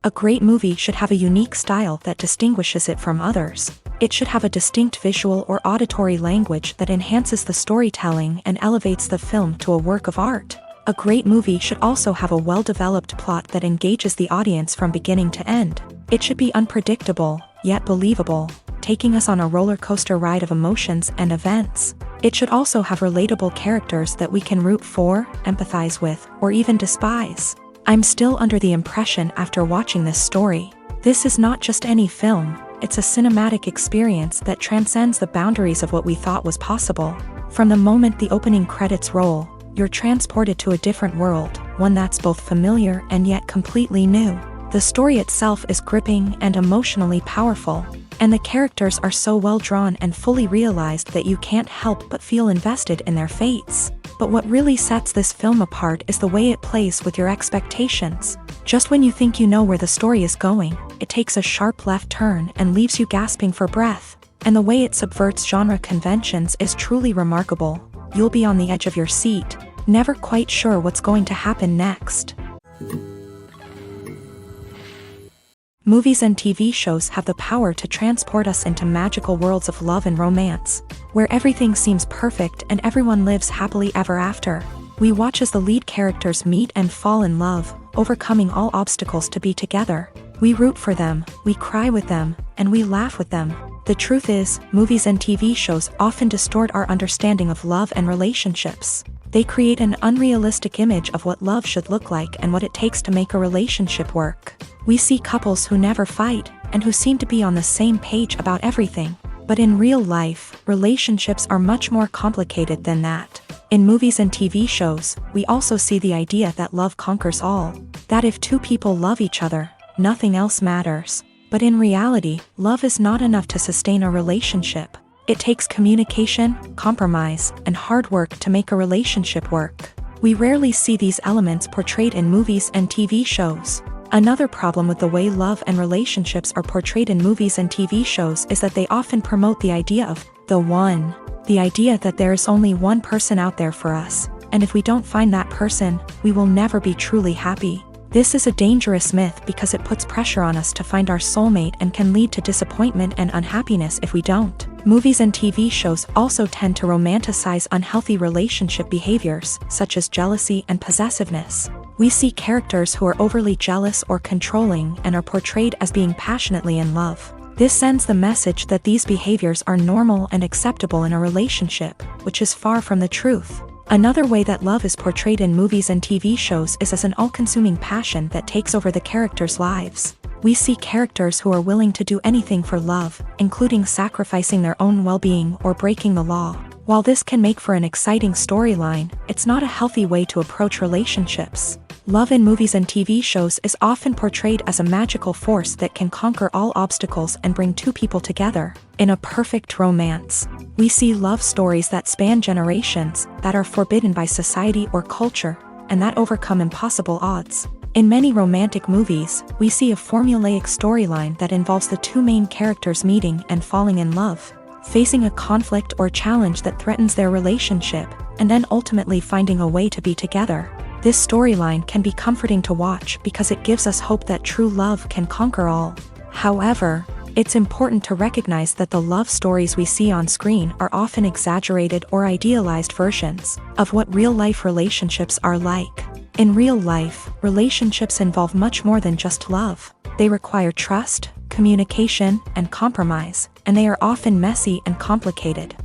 A great movie should have a unique style that distinguishes it from others. It should have a distinct visual or auditory language that enhances the storytelling and elevates the film to a work of art. A great movie should also have a well-developed plot that engages the audience from beginning to end. It should be unpredictable, yet believable, taking us on a roller coaster ride of emotions and events. It should also have relatable characters that we can root for, empathize with, or even despise. I'm still under the impression after watching this story. This is not just any film, it's a cinematic experience that transcends the boundaries of what we thought was possible. From the moment the opening credits roll, you're transported to a different world, one that's both familiar and yet completely new. The story itself is gripping and emotionally powerful, and the characters are so well drawn and fully realized that you can't help but feel invested in their fates. But what really sets this film apart is the way it plays with your expectations. Just when you think you know where the story is going, it takes a sharp left turn and leaves you gasping for breath. And the way it subverts genre conventions is truly remarkable. You'll be on the edge of your seat, never quite sure what's going to happen next. Movies and TV shows have the power to transport us into magical worlds of love and romance, where everything seems perfect and everyone lives happily ever after. We watch as the lead characters meet and fall in love, overcoming all obstacles to be together. We root for them, we cry with them, and we laugh with them. The truth is, movies and TV shows often distort our understanding of love and relationships. They create an unrealistic image of what love should look like and what it takes to make a relationship work. We see couples who never fight, and who seem to be on the same page about everything. But in real life, relationships are much more complicated than that. In movies and TV shows, we also see the idea that love conquers all. That if two people love each other, nothing else matters. But in reality, love is not enough to sustain a relationship. It takes communication, compromise, and hard work to make a relationship work. We rarely see these elements portrayed in movies and TV shows. Another problem with the way love and relationships are portrayed in movies and TV shows is that they often promote the idea of the one. The idea that there is only one person out there for us, and if we don't find that person, we will never be truly happy. This is a dangerous myth because it puts pressure on us to find our soulmate and can lead to disappointment and unhappiness if we don't. Movies and TV shows also tend to romanticize unhealthy relationship behaviors, such as jealousy and possessiveness. We see characters who are overly jealous or controlling and are portrayed as being passionately in love. This sends the message that these behaviors are normal and acceptable in a relationship, which is far from the truth. Another way that love is portrayed in movies and TV shows is as an all-consuming passion that takes over the characters' lives. We see characters who are willing to do anything for love, including sacrificing their own well-being or breaking the law. While this can make for an exciting storyline, it's not a healthy way to approach relationships. Love in movies and TV shows is often portrayed as a magical force that can conquer all obstacles and bring two people together. In a perfect romance, we see love stories that span generations, that are forbidden by society or culture, and that overcome impossible odds. In many romantic movies, we see a formulaic storyline that involves the two main characters meeting and falling in love, facing a conflict or challenge that threatens their relationship, and then ultimately finding a way to be together. This storyline can be comforting to watch because it gives us hope that true love can conquer all. However, it's important to recognize that the love stories we see on screen are often exaggerated or idealized versions of what real-life relationships are like. In real life, relationships involve much more than just love. They require trust, communication, and compromise, and they are often messy and complicated.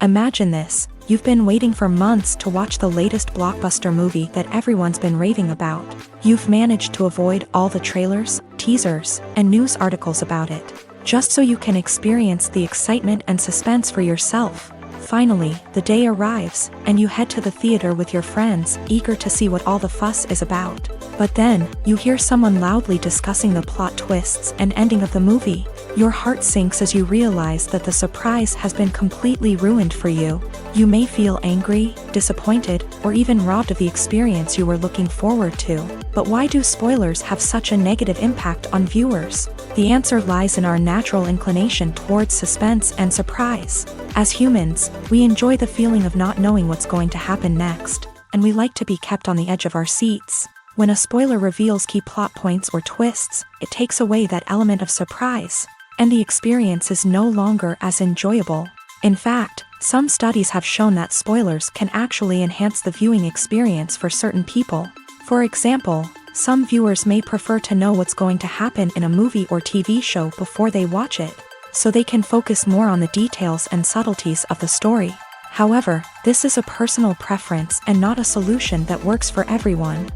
Imagine this. You've been waiting for months to watch the latest blockbuster movie that everyone's been raving about. You've managed to avoid all the trailers, teasers, and news articles about it, just so you can experience the excitement and suspense for yourself. Finally, the day arrives, and you head to the theater with your friends, eager to see what all the fuss is about. But then, you hear someone loudly discussing the plot twists and ending of the movie. Your heart sinks as you realize that the surprise has been completely ruined for you. You may feel angry, disappointed, or even robbed of the experience you were looking forward to. But why do spoilers have such a negative impact on viewers? The answer lies in our natural inclination towards suspense and surprise. As humans, we enjoy the feeling of not knowing what's going to happen next, and we like to be kept on the edge of our seats. When a spoiler reveals key plot points or twists, it takes away that element of surprise, and the experience is no longer as enjoyable. In fact, some studies have shown that spoilers can actually enhance the viewing experience for certain people. For example, some viewers may prefer to know what's going to happen in a movie or TV show before they watch it, so they can focus more on the details and subtleties of the story. However, this is a personal preference and not a solution that works for everyone.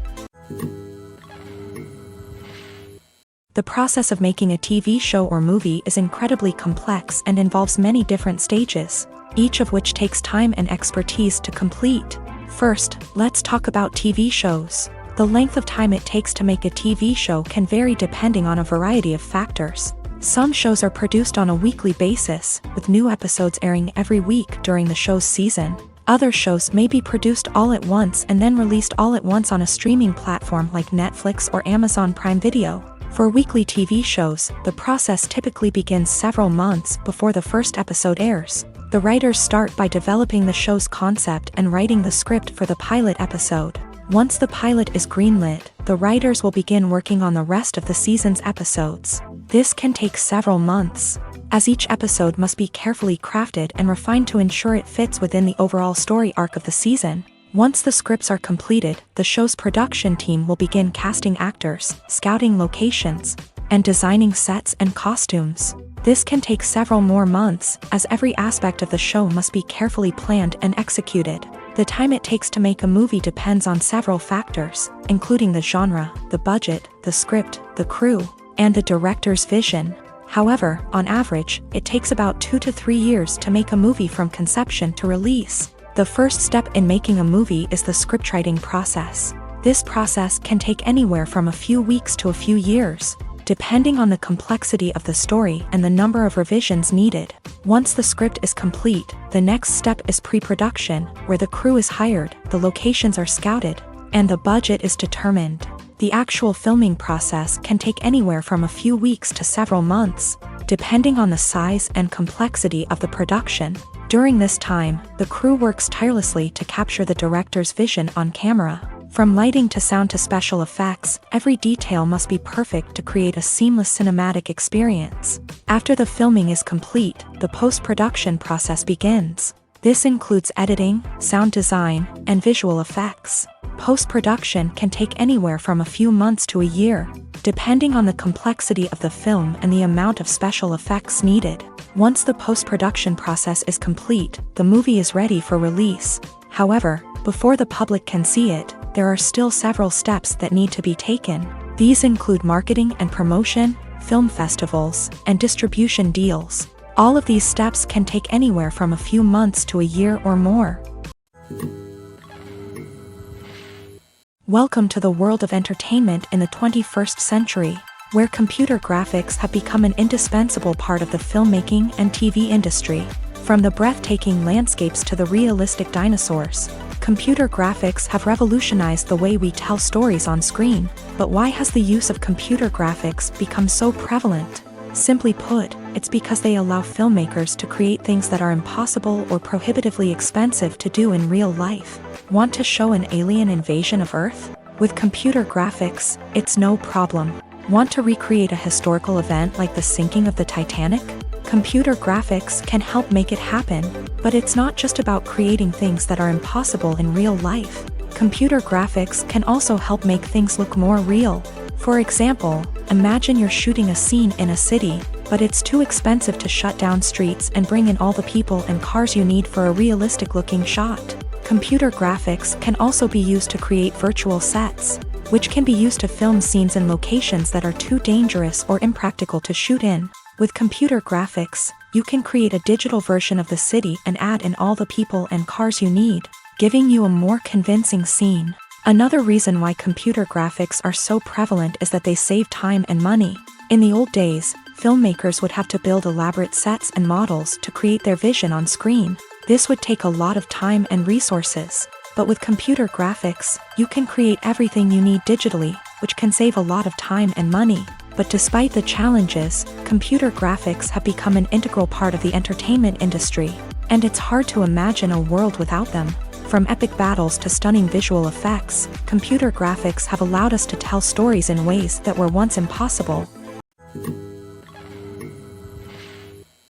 The process of making a TV show or movie is incredibly complex and involves many different stages, each of which takes time and expertise to complete. First, let's talk about TV shows. The length of time it takes to make a TV show can vary depending on a variety of factors. Some shows are produced on a weekly basis, with new episodes airing every week during the show's season. Other shows may be produced all at once and then released all at once on a streaming platform like Netflix or Amazon Prime Video. For weekly TV shows, the process typically begins several months before the first episode airs. The writers start by developing the show's concept and writing the script for the pilot episode. Once the pilot is greenlit, the writers will begin working on the rest of the season's episodes. This can take several months, as each episode must be carefully crafted and refined to ensure it fits within the overall story arc of the season. Once the scripts are completed, the show's production team will begin casting actors, scouting locations, and designing sets and costumes. This can take several more months, as every aspect of the show must be carefully planned and executed. The time it takes to make a movie depends on several factors, including the genre, the budget, the script, the crew, and the director's vision. However, on average, it takes about 2 to 3 years to make a movie from conception to release. The first step in making a movie is the scriptwriting process. This process can take anywhere from a few weeks to a few years, depending on the complexity of the story and the number of revisions needed. Once the script is complete, the next step is pre-production, where the crew is hired, the locations are scouted, and the budget is determined. The actual filming process can take anywhere from a few weeks to several months, depending on the size and complexity of the production. During this time, the crew works tirelessly to capture the director's vision on camera. From lighting to sound to special effects, every detail must be perfect to create a seamless cinematic experience. After the filming is complete, the post-production process begins. This includes editing, sound design, and visual effects. Post-production can take anywhere from a few months to a year, depending on the complexity of the film and the amount of special effects needed. Once the post-production process is complete, the movie is ready for release. However, before the public can see it, there are still several steps that need to be taken. These include marketing and promotion, film festivals, and distribution deals. All of these steps can take anywhere from a few months to a year or more. Welcome to the world of entertainment in the 21st century, where computer graphics have become an indispensable part of the filmmaking and TV industry. From the breathtaking landscapes to the realistic dinosaurs, computer graphics have revolutionized the way we tell stories on screen. But why has the use of computer graphics become so prevalent? Simply put, it's because they allow filmmakers to create things that are impossible or prohibitively expensive to do in real life. Want to show an alien invasion of Earth? With computer graphics, it's no problem. Want to recreate a historical event like the sinking of the Titanic? Computer graphics can help make it happen, but it's not just about creating things that are impossible in real life. Computer graphics can also help make things look more real. For example, imagine you're shooting a scene in a city, but it's too expensive to shut down streets and bring in all the people and cars you need for a realistic-looking shot. Computer graphics can also be used to create virtual sets, which can be used to film scenes in locations that are too dangerous or impractical to shoot in. With computer graphics, you can create a digital version of the city and add in all the people and cars you need, giving you a more convincing scene. Another reason why computer graphics are so prevalent is that they save time and money. In the old days, filmmakers would have to build elaborate sets and models to create their vision on screen. This would take a lot of time and resources. But with computer graphics, you can create everything you need digitally, which can save a lot of time and money. But despite the challenges, computer graphics have become an integral part of the entertainment industry, and it's hard to imagine a world without them. From epic battles to stunning visual effects, computer graphics have allowed us to tell stories in ways that were once impossible.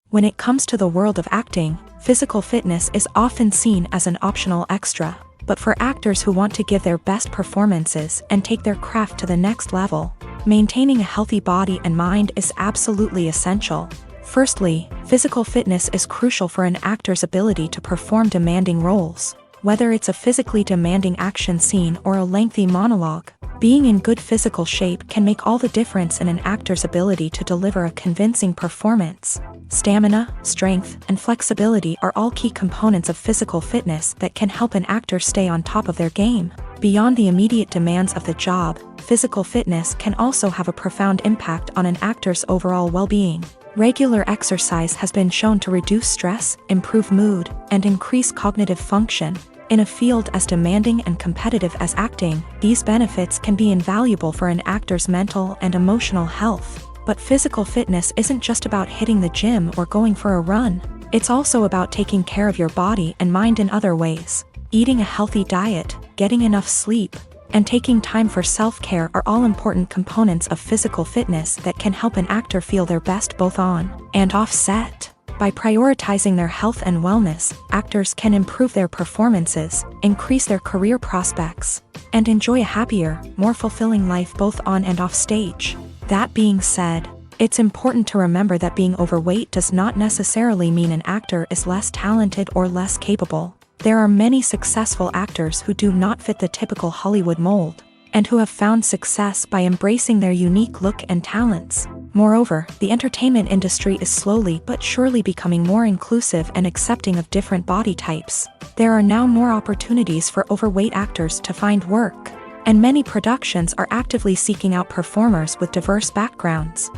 When it comes to the world of acting, physical fitness is often seen as an optional extra. But for actors who want to give their best performances and take their craft to the next level, maintaining a healthy body and mind is absolutely essential. Firstly, physical fitness is crucial for an actor's ability to perform demanding roles. Whether it's a physically demanding action scene or a lengthy monologue, being in good physical shape can make all the difference in an actor's ability to deliver a convincing performance. Stamina, strength, and flexibility are all key components of physical fitness that can help an actor stay on top of their game. Beyond the immediate demands of the job, physical fitness can also have a profound impact on an actor's overall well-being. Regular exercise has been shown to reduce stress, improve mood, and increase cognitive function. In a field as demanding and competitive as acting, these benefits can be invaluable for an actor's mental and emotional health. But physical fitness isn't just about hitting the gym or going for a run. It's also about taking care of your body and mind in other ways. Eating a healthy diet, getting enough sleep, and taking time for self-care are all important components of physical fitness that can help an actor feel their best both on and off set. By prioritizing their health and wellness, actors can improve their performances, increase their career prospects, and enjoy a happier, more fulfilling life both on and off stage. That being said, it's important to remember that being overweight does not necessarily mean an actor is less talented or less capable. There are many successful actors who do not fit the typical Hollywood mold, and who have found success by embracing their unique look and talents. Moreover, the entertainment industry is slowly but surely becoming more inclusive and accepting of different body types. There are now more opportunities for overweight actors to find work, and many productions are actively seeking out performers with diverse backgrounds.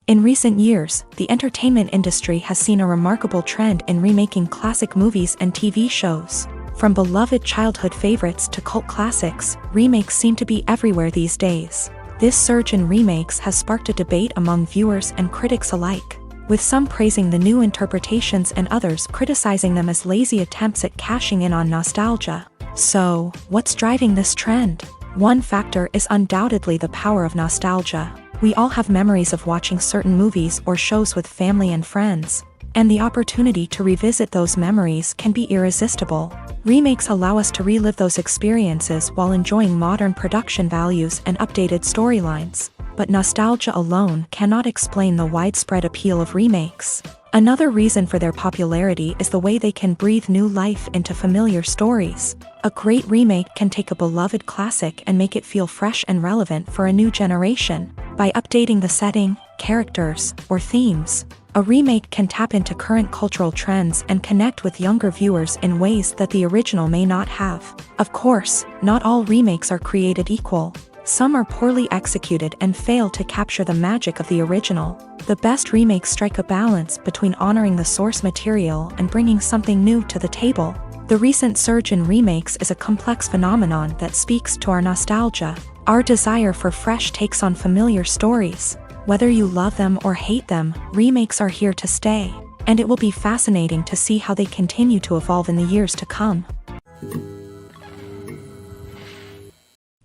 In recent years, the entertainment industry has seen a remarkable trend in remaking classic movies and TV shows. From beloved childhood favorites to cult classics, remakes seem to be everywhere these days. This surge in remakes has sparked a debate among viewers and critics alike, with some praising the new interpretations and others criticizing them as lazy attempts at cashing in on nostalgia. So, what's driving this trend? One factor is undoubtedly the power of nostalgia. We all have memories of watching certain movies or shows with family and friends, and the opportunity to revisit those memories can be irresistible. Remakes allow us to relive those experiences while enjoying modern production values and updated storylines. But nostalgia alone cannot explain the widespread appeal of remakes. Another reason for their popularity is the way they can breathe new life into familiar stories. A great remake can take a beloved classic and make it feel fresh and relevant for a new generation. By updating the setting, characters, or themes, a remake can tap into current cultural trends and connect with younger viewers in ways that the original may not have. Of course, not all remakes are created equal. Some are poorly executed and fail to capture the magic of the original. The best remakes strike a balance between honoring the source material and bringing something new to the table. The recent surge in remakes is a complex phenomenon that speaks to our nostalgia, our desire for fresh takes on familiar stories. Whether you love them or hate them, remakes are here to stay, and it will be fascinating to see how they continue to evolve in the years to come.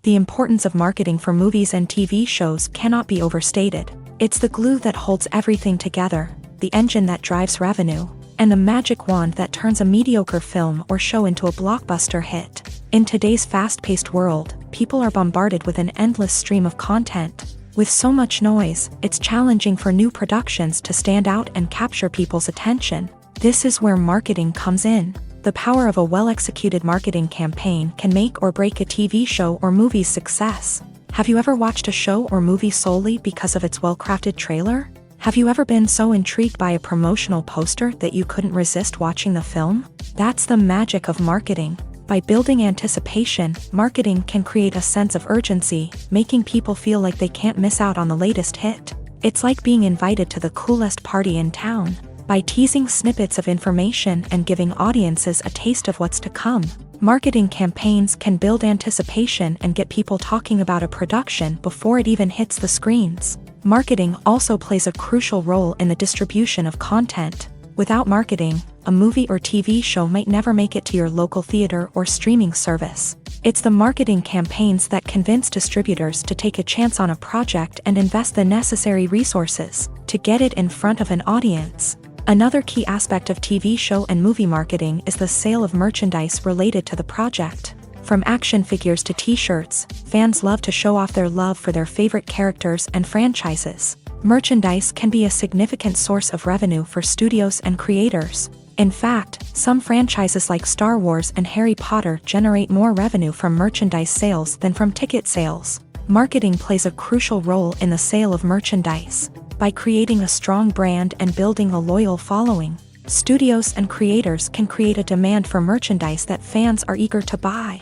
The importance of marketing for movies and TV shows cannot be overstated. It's the glue that holds everything together, the engine that drives revenue, and the magic wand that turns a mediocre film or show into a blockbuster hit. In today's fast-paced world, people are bombarded with an endless stream of content. With so much noise, it's challenging for new productions to stand out and capture people's attention. This is where marketing comes in. The power of a well-executed marketing campaign can make or break a TV show or movie's success. Have you ever watched a show or movie solely because of its well-crafted trailer? Have you ever been so intrigued by a promotional poster that you couldn't resist watching the film? That's the magic of marketing. By building anticipation, marketing can create a sense of urgency, making people feel like they can't miss out on the latest hit. It's like being invited to the coolest party in town. By teasing snippets of information and giving audiences a taste of what's to come, marketing campaigns can build anticipation and get people talking about a production before it even hits the screens. Marketing also plays a crucial role in the distribution of content. Without marketing, a movie or TV show might never make it to your local theater or streaming service. It's the marketing campaigns that convince distributors to take a chance on a project and invest the necessary resources to get it in front of an audience. Another key aspect of TV show and movie marketing is the sale of merchandise related to the project. From action figures to t-shirts, fans love to show off their love for their favorite characters and franchises. Merchandise can be a significant source of revenue for studios and creators. In fact, some franchises like Star Wars and Harry Potter generate more revenue from merchandise sales than from ticket sales. Marketing plays a crucial role in the sale of merchandise. By creating a strong brand and building a loyal following, studios and creators can create a demand for merchandise that fans are eager to buy.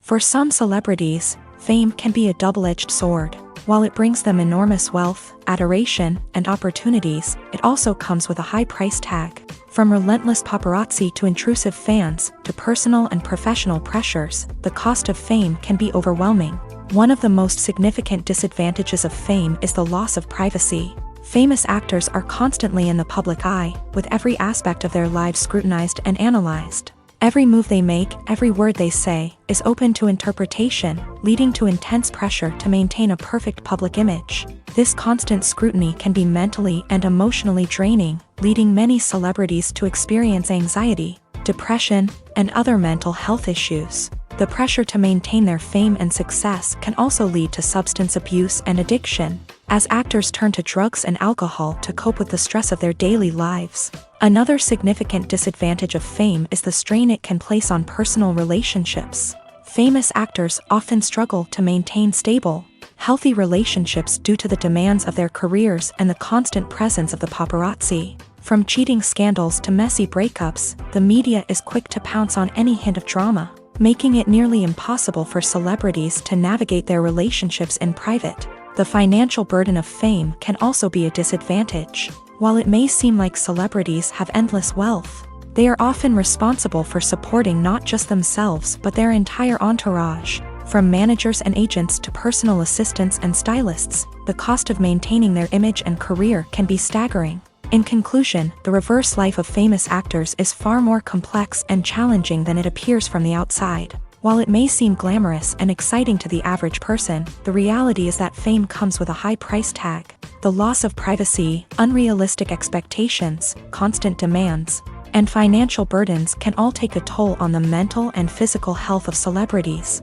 For some celebrities, fame can be a double-edged sword. While it brings them enormous wealth, adoration, and opportunities, it also comes with a high price tag. From relentless paparazzi to intrusive fans, to personal and professional pressures, the cost of fame can be overwhelming. One of the most significant disadvantages of fame is the loss of privacy. Famous actors are constantly in the public eye, with every aspect of their lives scrutinized and analyzed. Every move they make, every word they say, is open to interpretation, leading to intense pressure to maintain a perfect public image. This constant scrutiny can be mentally and emotionally draining, leading many celebrities to experience anxiety, depression, and other mental health issues. The pressure to maintain their fame and success can also lead to substance abuse and addiction, as actors turn to drugs and alcohol to cope with the stress of their daily lives. Another significant disadvantage of fame is the strain it can place on personal relationships. Famous actors often struggle to maintain stable, healthy relationships due to the demands of their careers and the constant presence of the paparazzi. From cheating scandals to messy breakups, the media is quick to pounce on any hint of drama, making it nearly impossible for celebrities to navigate their relationships in private. The financial burden of fame can also be a disadvantage. While it may seem like celebrities have endless wealth, they are often responsible for supporting not just themselves but their entire entourage. From managers and agents to personal assistants and stylists, the cost of maintaining their image and career can be staggering. In conclusion, the reverse life of famous actors is far more complex and challenging than it appears from the outside. While it may seem glamorous and exciting to the average person, the reality is that fame comes with a high price tag. The loss of privacy, unrealistic expectations, constant demands, and financial burdens can all take a toll on the mental and physical health of celebrities.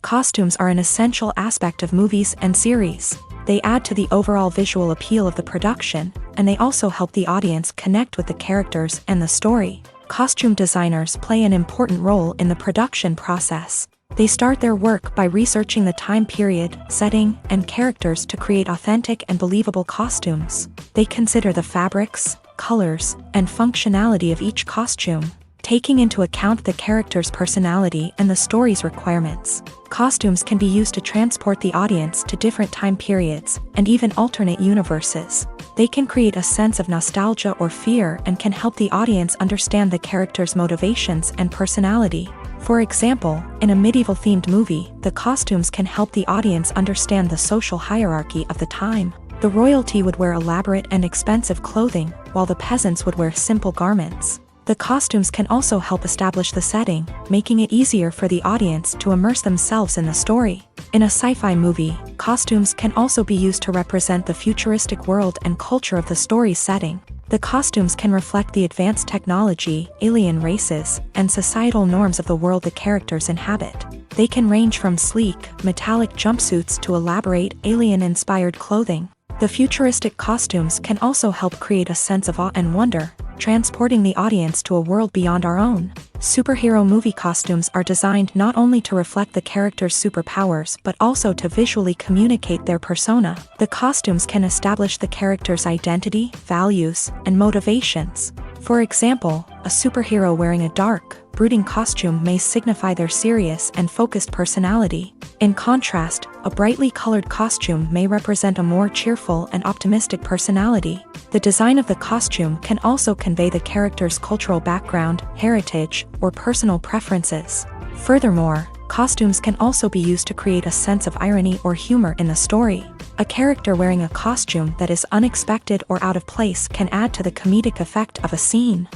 Costumes are an essential aspect of movies and series. They add to the overall visual appeal of the production, and they also help the audience connect with the characters and the story. Costume designers play an important role in the production process. They start their work by researching the time period, setting, and characters to create authentic and believable costumes. They consider the fabrics, colors, and functionality of each costume, taking into account the character's personality and the story's requirements. Costumes can be used to transport the audience to different time periods and even alternate universes. They can create a sense of nostalgia or fear and can help the audience understand the character's motivations and personality. For example, in a medieval-themed movie, the costumes can help the audience understand the social hierarchy of the time. The royalty would wear elaborate and expensive clothing, while the peasants would wear simple garments. The costumes can also help establish the setting, making it easier for the audience to immerse themselves in the story. In a sci-fi movie, costumes can also be used to represent the futuristic world and culture of the story's setting. The costumes can reflect the advanced technology, alien races, and societal norms of the world the characters inhabit. They can range from sleek, metallic jumpsuits to elaborate, alien-inspired clothing. The futuristic costumes can also help create a sense of awe and wonder, transporting the audience to a world beyond our own. Superhero movie costumes are designed not only to reflect the character's superpowers but also to visually communicate their persona. The costumes can establish the character's identity, values, and motivations. For example, a superhero wearing a dark, brooding costume may signify their serious and focused personality. In contrast, a brightly colored costume may represent a more cheerful and optimistic personality. The design of the costume can also convey the character's cultural background, heritage, or personal preferences. Furthermore, costumes can also be used to create a sense of irony or humor in the story. A character wearing a costume that is unexpected or out of place can add to the comedic effect of a scene.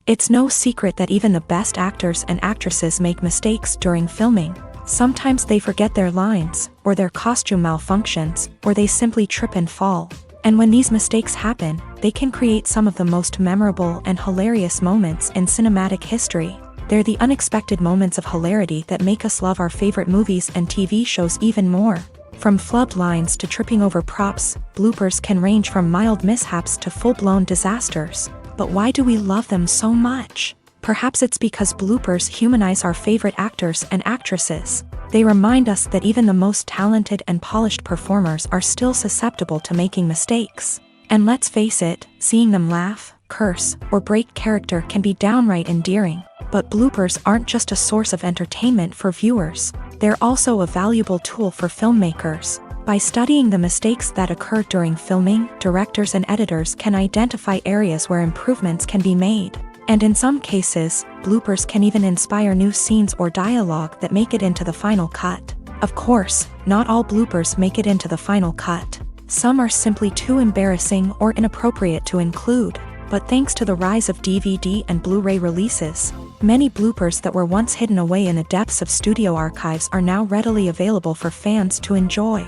It's no secret that even the best actors and actresses make mistakes during filming. Sometimes they forget their lines, or their costume malfunctions, or they simply trip and fall. And when these mistakes happen, they can create some of the most memorable and hilarious moments in cinematic history. They're the unexpected moments of hilarity that make us love our favorite movies and TV shows even more. From flubbed lines to tripping over props, bloopers can range from mild mishaps to full-blown disasters. But why do we love them so much? Perhaps it's because bloopers humanize our favorite actors and actresses. They remind us that even the most talented and polished performers are still susceptible to making mistakes. And let's face it, seeing them laugh, curse, or break character can be downright endearing. But bloopers aren't just a source of entertainment for viewers. They're also a valuable tool for filmmakers. By studying the mistakes that occur during filming, directors and editors can identify areas where improvements can be made. And in some cases, bloopers can even inspire new scenes or dialogue that make it into the final cut. Of course, not all bloopers make it into the final cut. Some are simply too embarrassing or inappropriate to include. But thanks to the rise of DVD and Blu-ray releases, many bloopers that were once hidden away in the depths of studio archives are now readily available for fans to enjoy.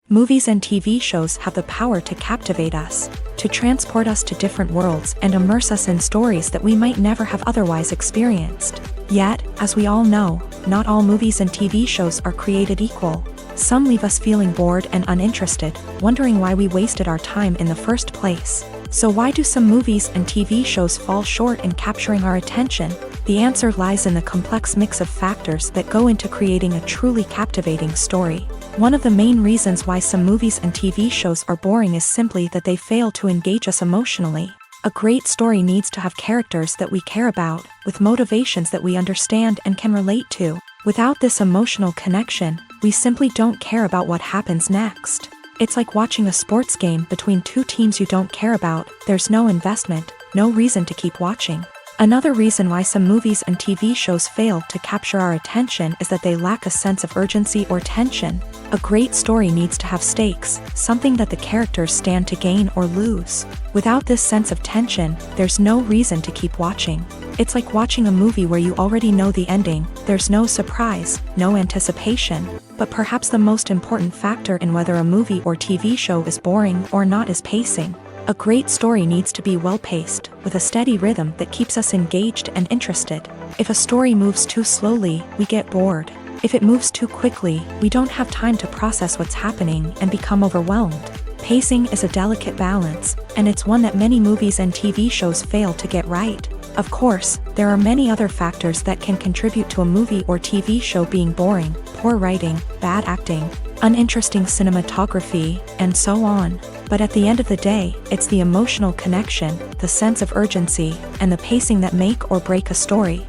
Movies and TV shows have the power to captivate us, to transport us to different worlds and immerse us in stories that we might never have otherwise experienced. Yet, as we all know, not all movies and TV shows are created equal. Some leave us feeling bored and uninterested, wondering why we wasted our time in the first place. So why do some movies and TV shows fall short in capturing our attention? The answer lies in the complex mix of factors that go into creating a truly captivating story. One of the main reasons why some movies and TV shows are boring is simply that they fail to engage us emotionally. A great story needs to have characters that we care about, with motivations that we understand and can relate to. Without this emotional connection, we simply don't care about what happens next. It's like watching a sports game between two teams you don't care about. There's no investment, no reason to keep watching. Another reason why some movies and TV shows fail to capture our attention is that they lack a sense of urgency or tension. A great story needs to have stakes, something that the characters stand to gain or lose. Without this sense of tension, there's no reason to keep watching. It's like watching a movie where you already know the ending. There's no surprise, no anticipation. But perhaps the most important factor in whether a movie or TV show is boring or not is pacing. A great story needs to be well-paced, with a steady rhythm that keeps us engaged and interested. If a story moves too slowly, we get bored. If it moves too quickly, we don't have time to process what's happening and become overwhelmed. Pacing is a delicate balance, and it's one that many movies and TV shows fail to get right. Of course, there are many other factors that can contribute to a movie or TV show being boring: poor writing, bad acting, uninteresting cinematography, and so on. But at the end of the day, it's the emotional connection, the sense of urgency, and the pacing that make or break a story.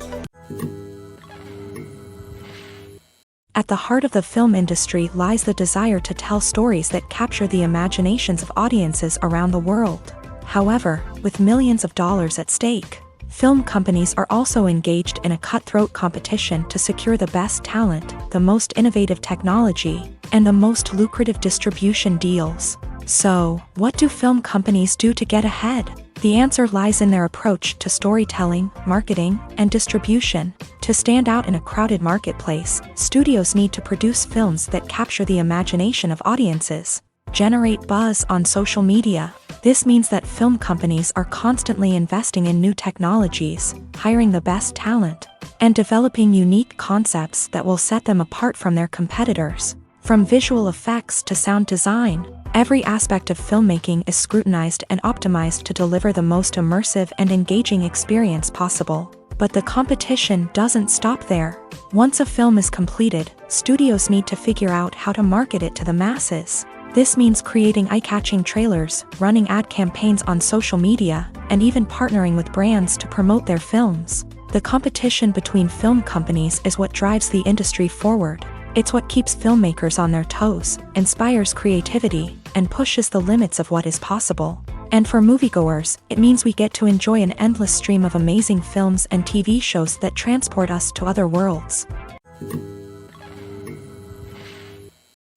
At the heart of the film industry lies the desire to tell stories that capture the imaginations of audiences around the world. However, with millions of dollars at stake, film companies are also engaged in a cutthroat competition to secure the best talent, the most innovative technology, and the most lucrative distribution deals. So, what do film companies do to get ahead? The answer lies in their approach to storytelling, marketing, and distribution. To stand out in a crowded marketplace, studios need to produce films that capture the imagination of audiences, generate buzz on social media. This means that film companies are constantly investing in new technologies, hiring the best talent, and developing unique concepts that will set them apart from their competitors. From visual effects to sound design, every aspect of filmmaking is scrutinized and optimized to deliver the most immersive and engaging experience possible. But the competition doesn't stop there. Once a film is completed, studios need to figure out how to market it to the masses. This means creating eye-catching trailers, running ad campaigns on social media, and even partnering with brands to promote their films. The competition between film companies is what drives the industry forward. It's what keeps filmmakers on their toes, inspires creativity, and pushes the limits of what is possible. And for moviegoers, it means we get to enjoy an endless stream of amazing films and TV shows that transport us to other worlds.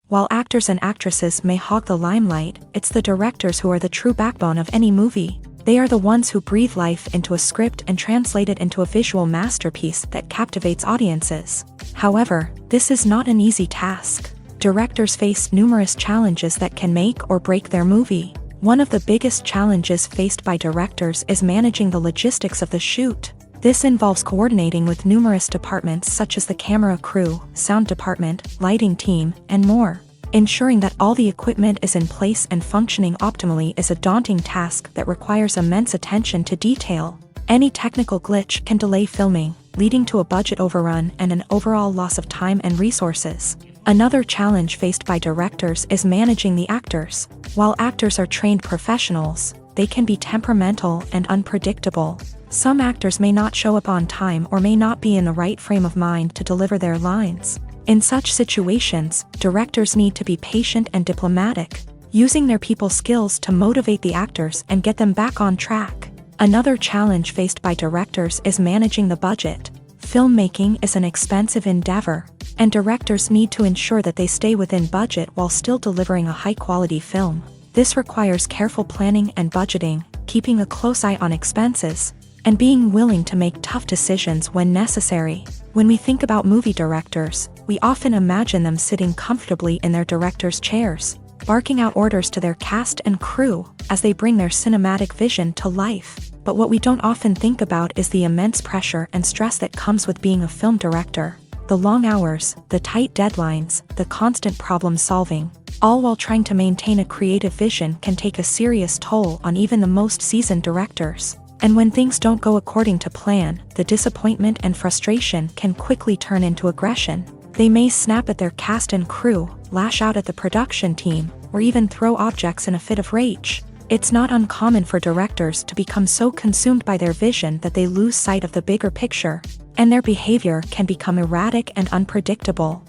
While actors and actresses may hog the limelight, it's the directors who are the true backbone of any movie. They are the ones who breathe life into a script and translate it into a visual masterpiece that captivates audiences. However, this is not an easy task. Directors face numerous challenges that can make or break their movie. One of the biggest challenges faced by directors is managing the logistics of the shoot. This involves coordinating with numerous departments such as the camera crew, sound department, lighting team, and more. Ensuring that all the equipment is in place and functioning optimally is a daunting task that requires immense attention to detail. Any technical glitch can delay filming, leading to a budget overrun and an overall loss of time and resources. Another challenge faced by directors is managing the actors. While actors are trained professionals, they can be temperamental and unpredictable. Some actors may not show up on time or may not be in the right frame of mind to deliver their lines. In such situations, directors need to be patient and diplomatic, using their people skills to motivate the actors and get them back on track. Another challenge faced by directors is managing the budget. Filmmaking is an expensive endeavor, and directors need to ensure that they stay within budget while still delivering a high-quality film. This requires careful planning and budgeting, keeping a close eye on expenses, and being willing to make tough decisions when necessary. When we think about movie directors, we often imagine them sitting comfortably in their director's chairs, barking out orders to their cast and crew as they bring their cinematic vision to life. But what we don't often think about is the immense pressure and stress that comes with being a film director. The long hours, the tight deadlines, the constant problem solving, all while trying to maintain a creative vision can take a serious toll on even the most seasoned directors. And when things don't go according to plan, the disappointment and frustration can quickly turn into aggression. They may snap at their cast and crew, lash out at the production team, or even throw objects in a fit of rage. It's not uncommon for directors to become so consumed by their vision that they lose sight of the bigger picture, and their behavior can become erratic and unpredictable.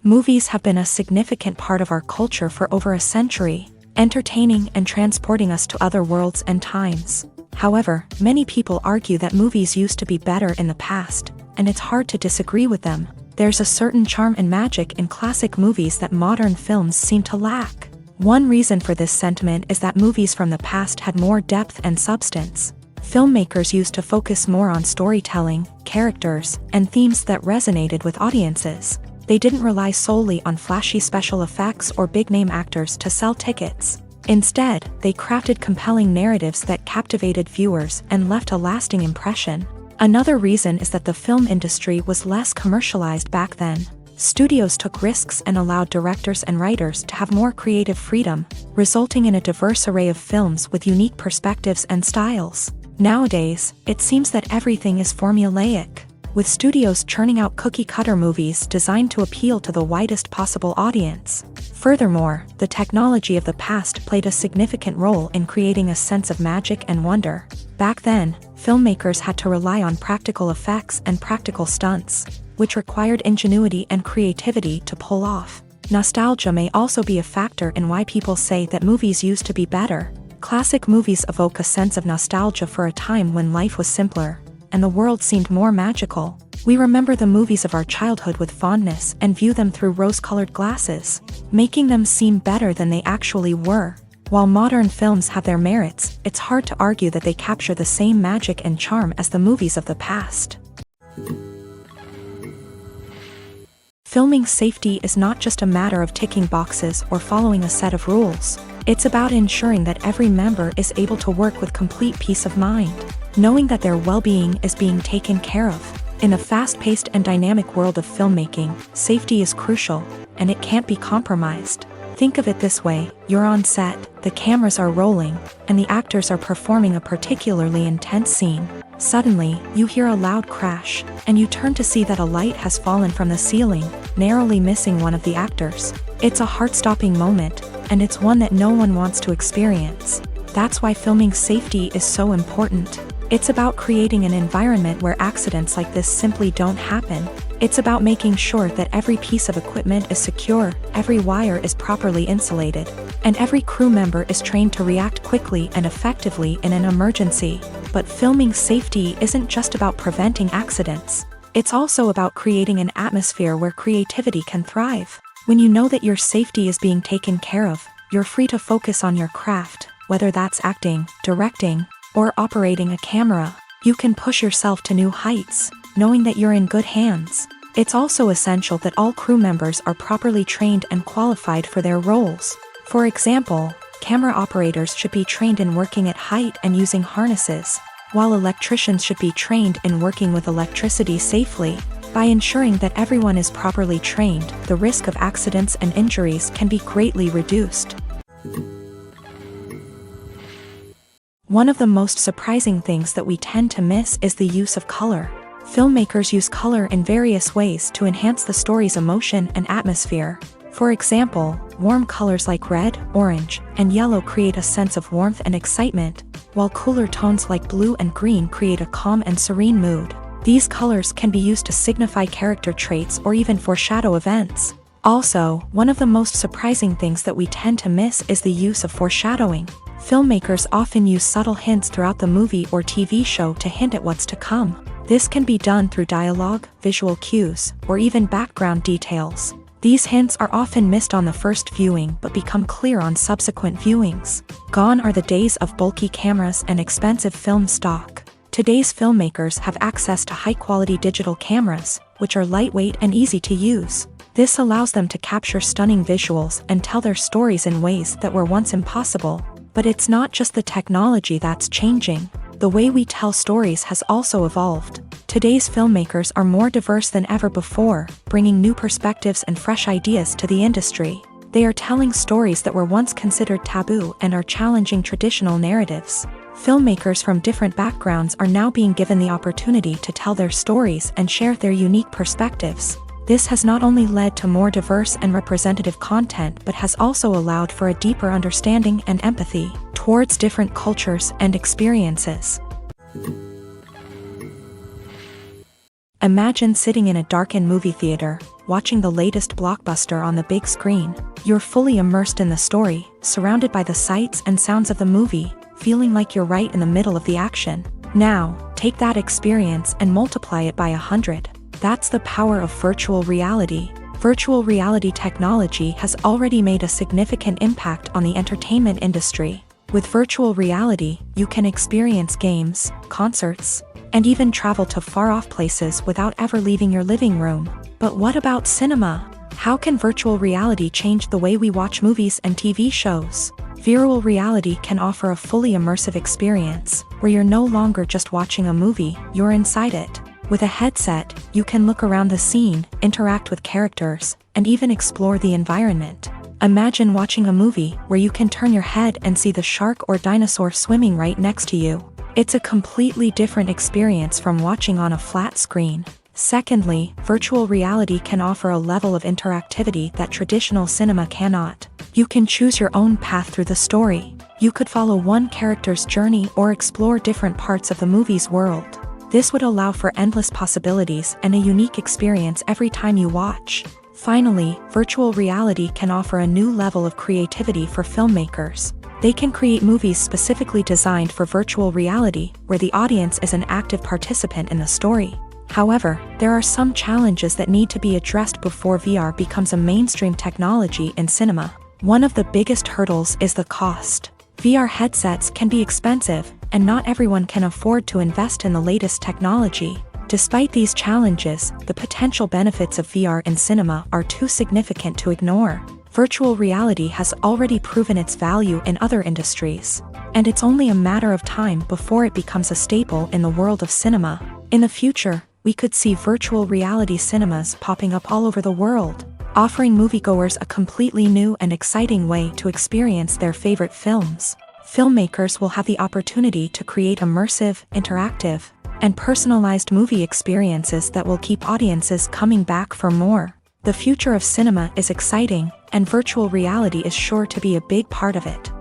Movies have been a significant part of our culture for over a century, entertaining and transporting us to other worlds and times. However, many people argue that movies used to be better in the past, and it's hard to disagree with them. There's a certain charm and magic in classic movies that modern films seem to lack. One reason for this sentiment is that movies from the past had more depth and substance. Filmmakers used to focus more on storytelling, characters, and themes that resonated with audiences. They didn't rely solely on flashy special effects or big-name actors to sell tickets. Instead, they crafted compelling narratives that captivated viewers and left a lasting impression. Another reason is that the film industry was less commercialized back then. Studios took risks and allowed directors and writers to have more creative freedom, resulting in a diverse array of films with unique perspectives and styles. Nowadays, it seems that everything is formulaic, with studios churning out cookie-cutter movies designed to appeal to the widest possible audience. Furthermore, the technology of the past played a significant role in creating a sense of magic and wonder. Back then, filmmakers had to rely on practical effects and practical stunts, which required ingenuity and creativity to pull off. Nostalgia may also be a factor in why people say that movies used to be better. Classic movies evoke a sense of nostalgia for a time when life was simpler, and the world seemed more magical. We remember the movies of our childhood with fondness and view them through rose-colored glasses, making them seem better than they actually were. While modern films have their merits, it's hard to argue that they capture the same magic and charm as the movies of the past. Filming safety is not just a matter of ticking boxes or following a set of rules. It's about ensuring that every member is able to work with complete peace of mind, knowing that their well-being is being taken care of. In the fast-paced and dynamic world of filmmaking, safety is crucial, and it can't be compromised. Think of it this way: you're on set, the cameras are rolling, and the actors are performing a particularly intense scene. Suddenly, you hear a loud crash, and you turn to see that a light has fallen from the ceiling, narrowly missing one of the actors. It's a heart-stopping moment, and it's one that no one wants to experience. That's why filming safety is so important. It's about creating an environment where accidents like this simply don't happen. It's about making sure that every piece of equipment is secure, every wire is properly insulated, and every crew member is trained to react quickly and effectively in an emergency. But filming safety isn't just about preventing accidents. It's also about creating an atmosphere where creativity can thrive. When you know that your safety is being taken care of, you're free to focus on your craft, whether that's acting, directing, or operating a camera. You can push yourself to new heights, knowing that you're in good hands. It's also essential that all crew members are properly trained and qualified for their roles. For example, camera operators should be trained in working at height and using harnesses, while electricians should be trained in working with electricity safely. By ensuring that everyone is properly trained, the risk of accidents and injuries can be greatly reduced. One of the most surprising things that we tend to miss is the use of color. Filmmakers use color in various ways to enhance the story's emotion and atmosphere. For example, warm colors like red, orange, and yellow create a sense of warmth and excitement, while cooler tones like blue and green create a calm and serene mood. These colors can be used to signify character traits or even foreshadow events. Also, one of the most surprising things that we tend to miss is the use of foreshadowing. Filmmakers often use subtle hints throughout the movie or TV show to hint at what's to come. This can be done through dialogue, visual cues, or even background details. These hints are often missed on the first viewing but become clear on subsequent viewings. Gone are the days of bulky cameras and expensive film stock. Today's filmmakers have access to high-quality digital cameras, which are lightweight and easy to use. This allows them to capture stunning visuals and tell their stories in ways that were once impossible. But it's not just the technology that's changing. The way we tell stories has also evolved. Today's filmmakers are more diverse than ever before, bringing new perspectives and fresh ideas to the industry. They are telling stories that were once considered taboo and are challenging traditional narratives. Filmmakers from different backgrounds are now being given the opportunity to tell their stories and share their unique perspectives. This has not only led to more diverse and representative content but has also allowed for a deeper understanding and empathy towards different cultures and experiences. Imagine sitting in a darkened movie theater, watching the latest blockbuster on the big screen. You're fully immersed in the story, surrounded by the sights and sounds of the movie, feeling like you're right in the middle of the action. Now, take that experience and multiply it by 100. That's the power of virtual reality. Virtual reality technology has already made a significant impact on the entertainment industry. With virtual reality, you can experience games, concerts, and even travel to far-off places without ever leaving your living room. But what about cinema? How can virtual reality change the way we watch movies and TV shows? Virtual reality can offer a fully immersive experience, where you're no longer just watching a movie, you're inside it. With a headset, you can look around the scene, interact with characters, and even explore the environment. Imagine watching a movie where you can turn your head and see the shark or dinosaur swimming right next to you. It's a completely different experience from watching on a flat screen. Secondly, virtual reality can offer a level of interactivity that traditional cinema cannot. You can choose your own path through the story. You could follow one character's journey or explore different parts of the movie's world. This would allow for endless possibilities and a unique experience every time you watch. Finally, virtual reality can offer a new level of creativity for filmmakers. They can create movies specifically designed for virtual reality, where the audience is an active participant in the story. However, there are some challenges that need to be addressed before VR becomes a mainstream technology in cinema. One of the biggest hurdles is the cost. VR headsets can be expensive, and not everyone can afford to invest in the latest technology. Despite these challenges, the potential benefits of VR in cinema are too significant to ignore. Virtual reality has already proven its value in other industries, and it's only a matter of time before it becomes a staple in the world of cinema. In the future, we could see virtual reality cinemas popping up all over the world, offering moviegoers a completely new and exciting way to experience their favorite films. Filmmakers will have the opportunity to create immersive, interactive, and personalized movie experiences that will keep audiences coming back for more. The future of cinema is exciting, and virtual reality is sure to be a big part of it.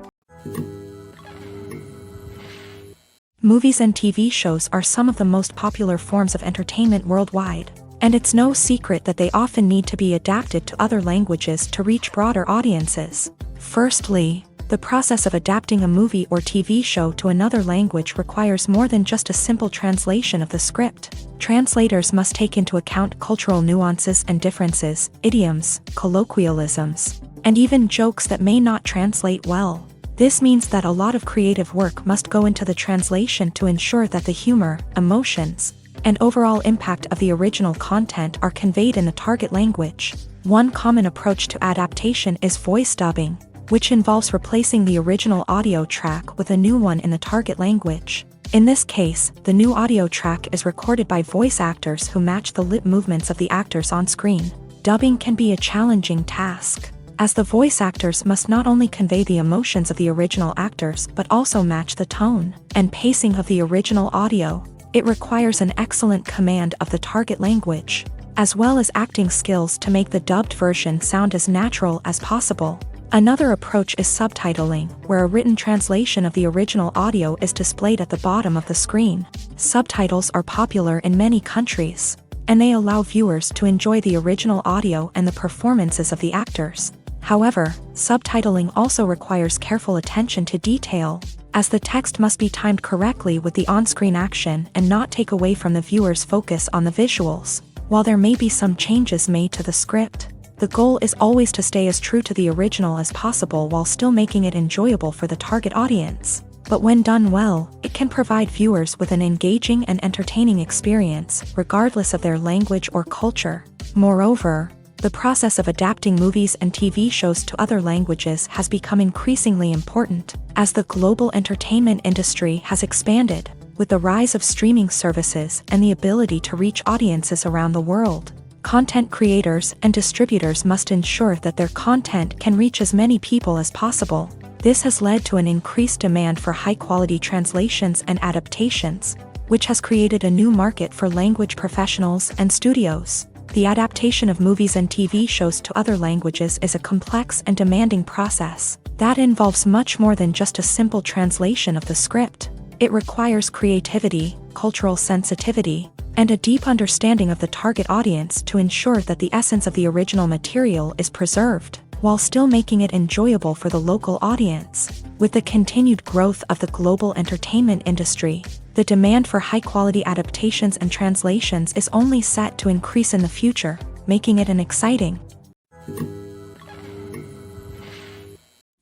Movies and TV shows are some of the most popular forms of entertainment worldwide, and it's no secret that they often need to be adapted to other languages to reach broader audiences. Firstly, the process of adapting a movie or TV show to another language requires more than just a simple translation of the script. Translators must take into account cultural nuances and differences, idioms, colloquialisms, and even jokes that may not translate well. This means that a lot of creative work must go into the translation to ensure that the humor, emotions, and overall impact of the original content are conveyed in the target language. One common approach to adaptation is voice dubbing, which involves replacing the original audio track with a new one in the target language. In this case, the new audio track is recorded by voice actors who match the lip movements of the actors on screen. Dubbing can be a challenging task, as the voice actors must not only convey the emotions of the original actors but also match the tone and pacing of the original audio. It requires an excellent command of the target language, as well as acting skills to make the dubbed version sound as natural as possible. Another approach is subtitling, where a written translation of the original audio is displayed at the bottom of the screen. Subtitles are popular in many countries, and they allow viewers to enjoy the original audio and the performances of the actors. However, subtitling also requires careful attention to detail, as the text must be timed correctly with the on-screen action and not take away from the viewer's focus on the visuals. While there may be some changes made to the script, the goal is always to stay as true to the original as possible while still making it enjoyable for the target audience. But when done well, it can provide viewers with an engaging and entertaining experience, regardless of their language or culture. Moreover, the process of adapting movies and TV shows to other languages has become increasingly important, as the global entertainment industry has expanded, with the rise of streaming services and the ability to reach audiences around the world. Content creators and distributors must ensure that their content can reach as many people as possible. This has led to an increased demand for high-quality translations and adaptations, which has created a new market for language professionals and studios. The adaptation of movies and TV shows to other languages is a complex and demanding process that involves much more than just a simple translation of the script. It requires creativity, cultural sensitivity, and a deep understanding of the target audience to ensure that the essence of the original material is preserved, while still making it enjoyable for the local audience. With the continued growth of the global entertainment industry, the demand for high-quality adaptations and translations is only set to increase in the future, making it an exciting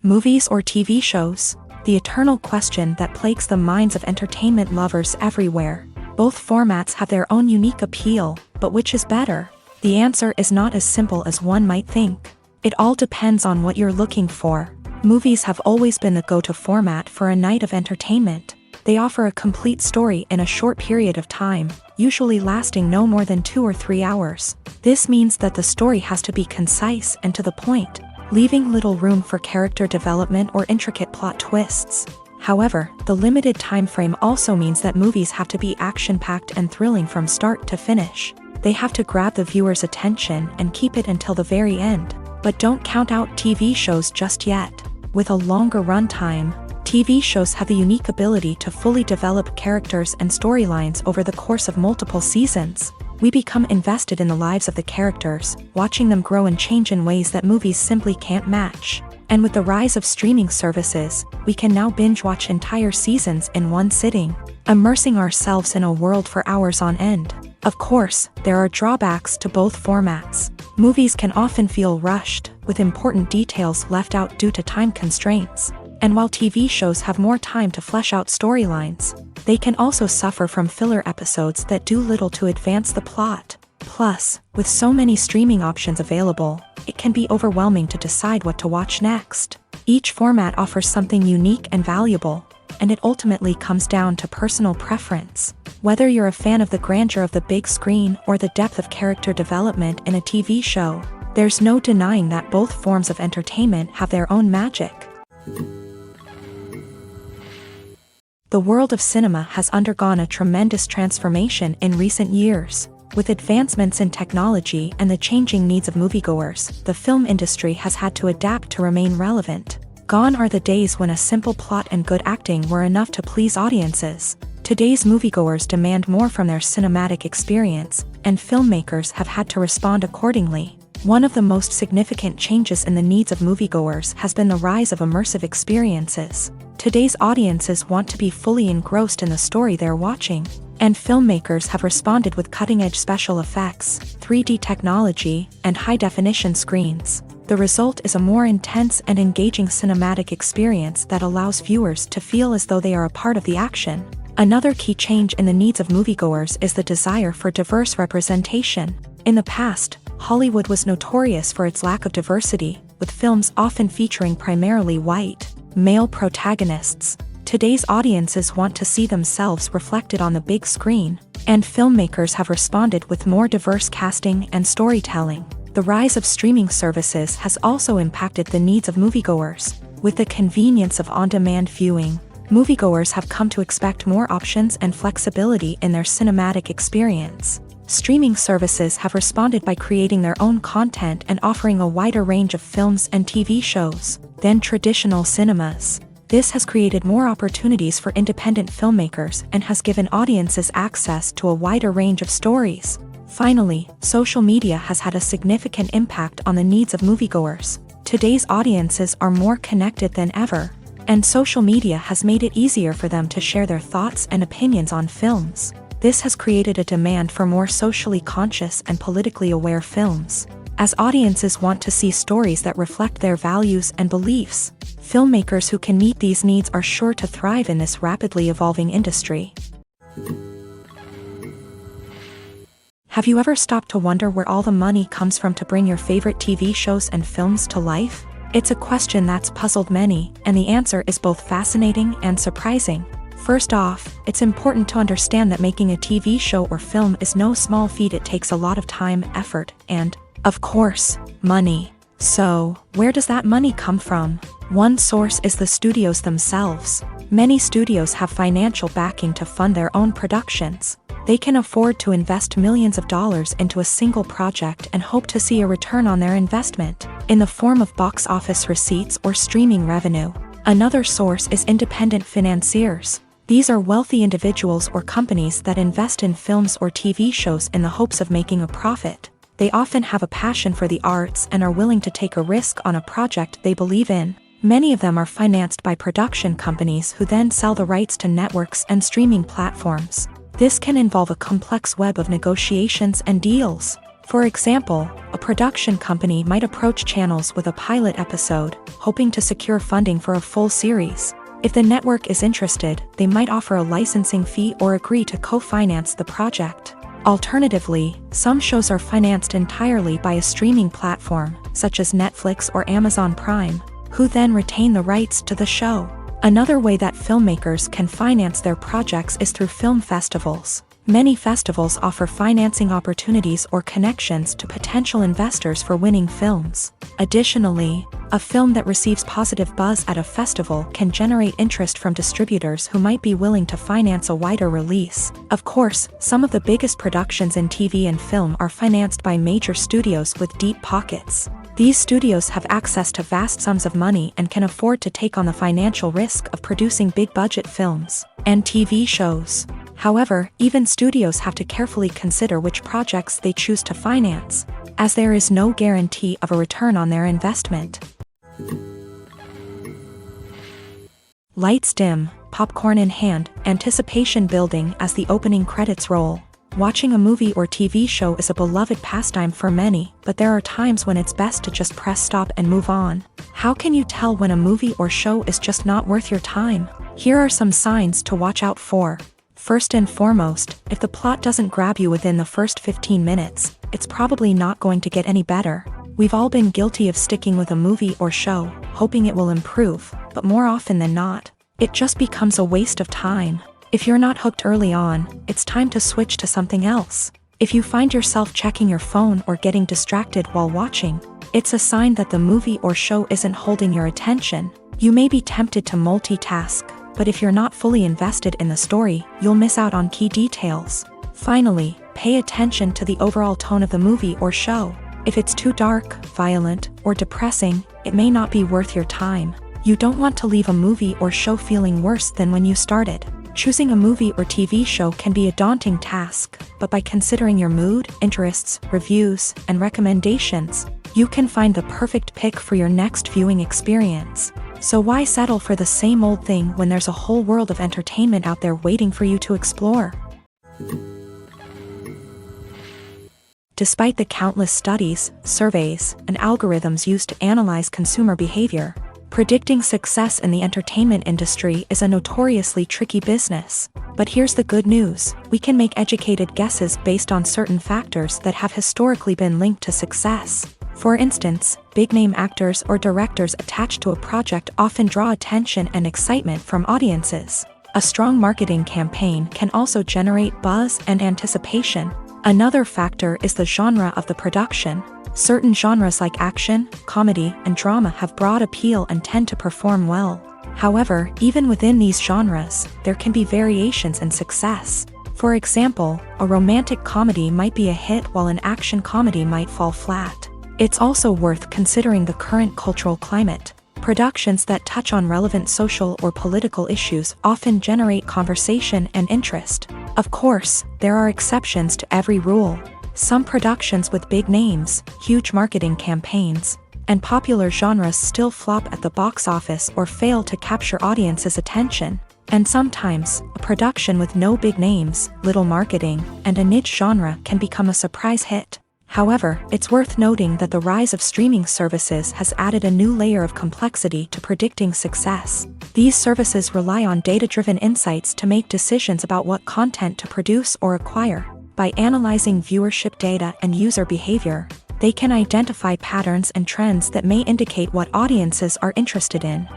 movies or TV shows. The eternal question that plagues the minds of entertainment lovers everywhere. Both formats have their own unique appeal, but which is better? The answer is not as simple as one might think. It all depends on what you're looking for. Movies have always been the go-to format for a night of entertainment. They offer a complete story in a short period of time, usually lasting no more than 2 or 3 hours. This means that the story has to be concise and to the point, leaving little room for character development or intricate plot twists. However, the limited time frame also means that movies have to be action-packed and thrilling from start to finish. They have to grab the viewer's attention and keep it until the very end. But don't count out TV shows just yet. With a longer runtime, TV shows have the unique ability to fully develop characters and storylines over the course of multiple seasons. We become invested in the lives of the characters, watching them grow and change in ways that movies simply can't match. And with the rise of streaming services, we can now binge-watch entire seasons in one sitting, immersing ourselves in a world for hours on end. Of course, there are drawbacks to both formats. Movies can often feel rushed, with important details left out due to time constraints. And while TV shows have more time to flesh out storylines, they can also suffer from filler episodes that do little to advance the plot. Plus, with so many streaming options available, it can be overwhelming to decide what to watch next. Each format offers something unique and valuable, and it ultimately comes down to personal preference. Whether you're a fan of the grandeur of the big screen or the depth of character development in a TV show, there's no denying that both forms of entertainment have their own magic. The world of cinema has undergone a tremendous transformation in recent years. With advancements in technology and the changing needs of moviegoers, the film industry has had to adapt to remain relevant. Gone are the days when a simple plot and good acting were enough to please audiences. Today's moviegoers demand more from their cinematic experience, and filmmakers have had to respond accordingly. One of the most significant changes in the needs of moviegoers has been the rise of immersive experiences. Today's audiences want to be fully engrossed in the story they're watching, and filmmakers have responded with cutting-edge special effects, 3D technology, and high-definition screens. The result is a more intense and engaging cinematic experience that allows viewers to feel as though they are a part of the action. Another key change in the needs of moviegoers is the desire for diverse representation. In the past, Hollywood was notorious for its lack of diversity, with films often featuring primarily white, male protagonists. Today's audiences want to see themselves reflected on the big screen, and filmmakers have responded with more diverse casting and storytelling. The rise of streaming services has also impacted the needs of moviegoers. With the convenience of on-demand viewing, moviegoers have come to expect more options and flexibility in their cinematic experience. Streaming services have responded by creating their own content and offering a wider range of films and TV shows than traditional cinemas. This has created more opportunities for independent filmmakers and has given audiences access to a wider range of stories. Finally, social media has had a significant impact on the needs of moviegoers. Today's audiences are more connected than ever, and social media has made it easier for them to share their thoughts and opinions on films. This has created a demand for more socially conscious and politically aware films. As audiences want to see stories that reflect their values and beliefs, filmmakers who can meet these needs are sure to thrive in this rapidly evolving industry. Have you ever stopped to wonder where all the money comes from to bring your favorite TV shows and films to life? It's a question that's puzzled many, and the answer is both fascinating and surprising. First off, it's important to understand that making a TV show or film is no small feat. It takes a lot of time, effort, and, of course, money. So, where does that money come from? One source is the studios themselves. Many studios have financial backing to fund their own productions. They can afford to invest millions of dollars into a single project and hope to see a return on their investment, in the form of box office receipts or streaming revenue. Another source is independent financiers. These are wealthy individuals or companies that invest in films or TV shows in the hopes of making a profit. They often have a passion for the arts and are willing to take a risk on a project they believe in. Many of them are financed by production companies who then sell the rights to networks and streaming platforms. This can involve a complex web of negotiations and deals. For example, a production company might approach channels with a pilot episode, hoping to secure funding for a full series. If the network is interested, they might offer a licensing fee or agree to co-finance the project. Alternatively, some shows are financed entirely by a streaming platform, such as Netflix or Amazon Prime, who then retain the rights to the show. Another way that filmmakers can finance their projects is through film festivals. Many festivals offer financing opportunities or connections to potential investors for winning films. Additionally, a film that receives positive buzz at a festival can generate interest from distributors who might be willing to finance a wider release. Of course, some of the biggest productions in TV and film are financed by major studios with deep pockets. These studios have access to vast sums of money and can afford to take on the financial risk of producing big-budget films and TV shows. However, even studios have to carefully consider which projects they choose to finance, as there is no guarantee of a return on their investment. Lights dim, popcorn in hand, anticipation building as the opening credits roll. Watching a movie or TV show is a beloved pastime for many, but there are times when it's best to just press stop and move on. How can you tell when a movie or show is just not worth your time? Here are some signs to watch out for. First and foremost, if the plot doesn't grab you within the first 15 minutes, it's probably not going to get any better. We've all been guilty of sticking with a movie or show, hoping it will improve, but more often than not, it just becomes a waste of time. If you're not hooked early on, it's time to switch to something else. If you find yourself checking your phone or getting distracted while watching, it's a sign that the movie or show isn't holding your attention. You may be tempted to multitask, but if you're not fully invested in the story, you'll miss out on key details. Finally, pay attention to the overall tone of the movie or show. If it's too dark, violent, or depressing, it may not be worth your time. You don't want to leave a movie or show feeling worse than when you started. Choosing a movie or TV show can be a daunting task, but by considering your mood, interests, reviews, and recommendations, you can find the perfect pick for your next viewing experience. So why settle for the same old thing when there's a whole world of entertainment out there waiting for you to explore? Despite the countless studies, surveys, and algorithms used to analyze consumer behavior, predicting success in the entertainment industry is a notoriously tricky business. But here's the good news: we can make educated guesses based on certain factors that have historically been linked to success. For instance, big-name actors or directors attached to a project often draw attention and excitement from audiences. A strong marketing campaign can also generate buzz and anticipation. Another factor is the genre of the production. Certain genres like action, comedy, and drama have broad appeal and tend to perform well. However, even within these genres, there can be variations in success. For example, a romantic comedy might be a hit while an action comedy might fall flat. It's also worth considering the current cultural climate. Productions that touch on relevant social or political issues often generate conversation and interest. Of course, there are exceptions to every rule. Some productions with big names, huge marketing campaigns, and popular genres still flop at the box office or fail to capture audiences' attention. And sometimes, a production with no big names, little marketing, and a niche genre can become a surprise hit. However, it's worth noting that the rise of streaming services has added a new layer of complexity to predicting success. These services rely on data-driven insights to make decisions about what content to produce or acquire. By analyzing viewership data and user behavior, they can identify patterns and trends that may indicate what audiences are interested in.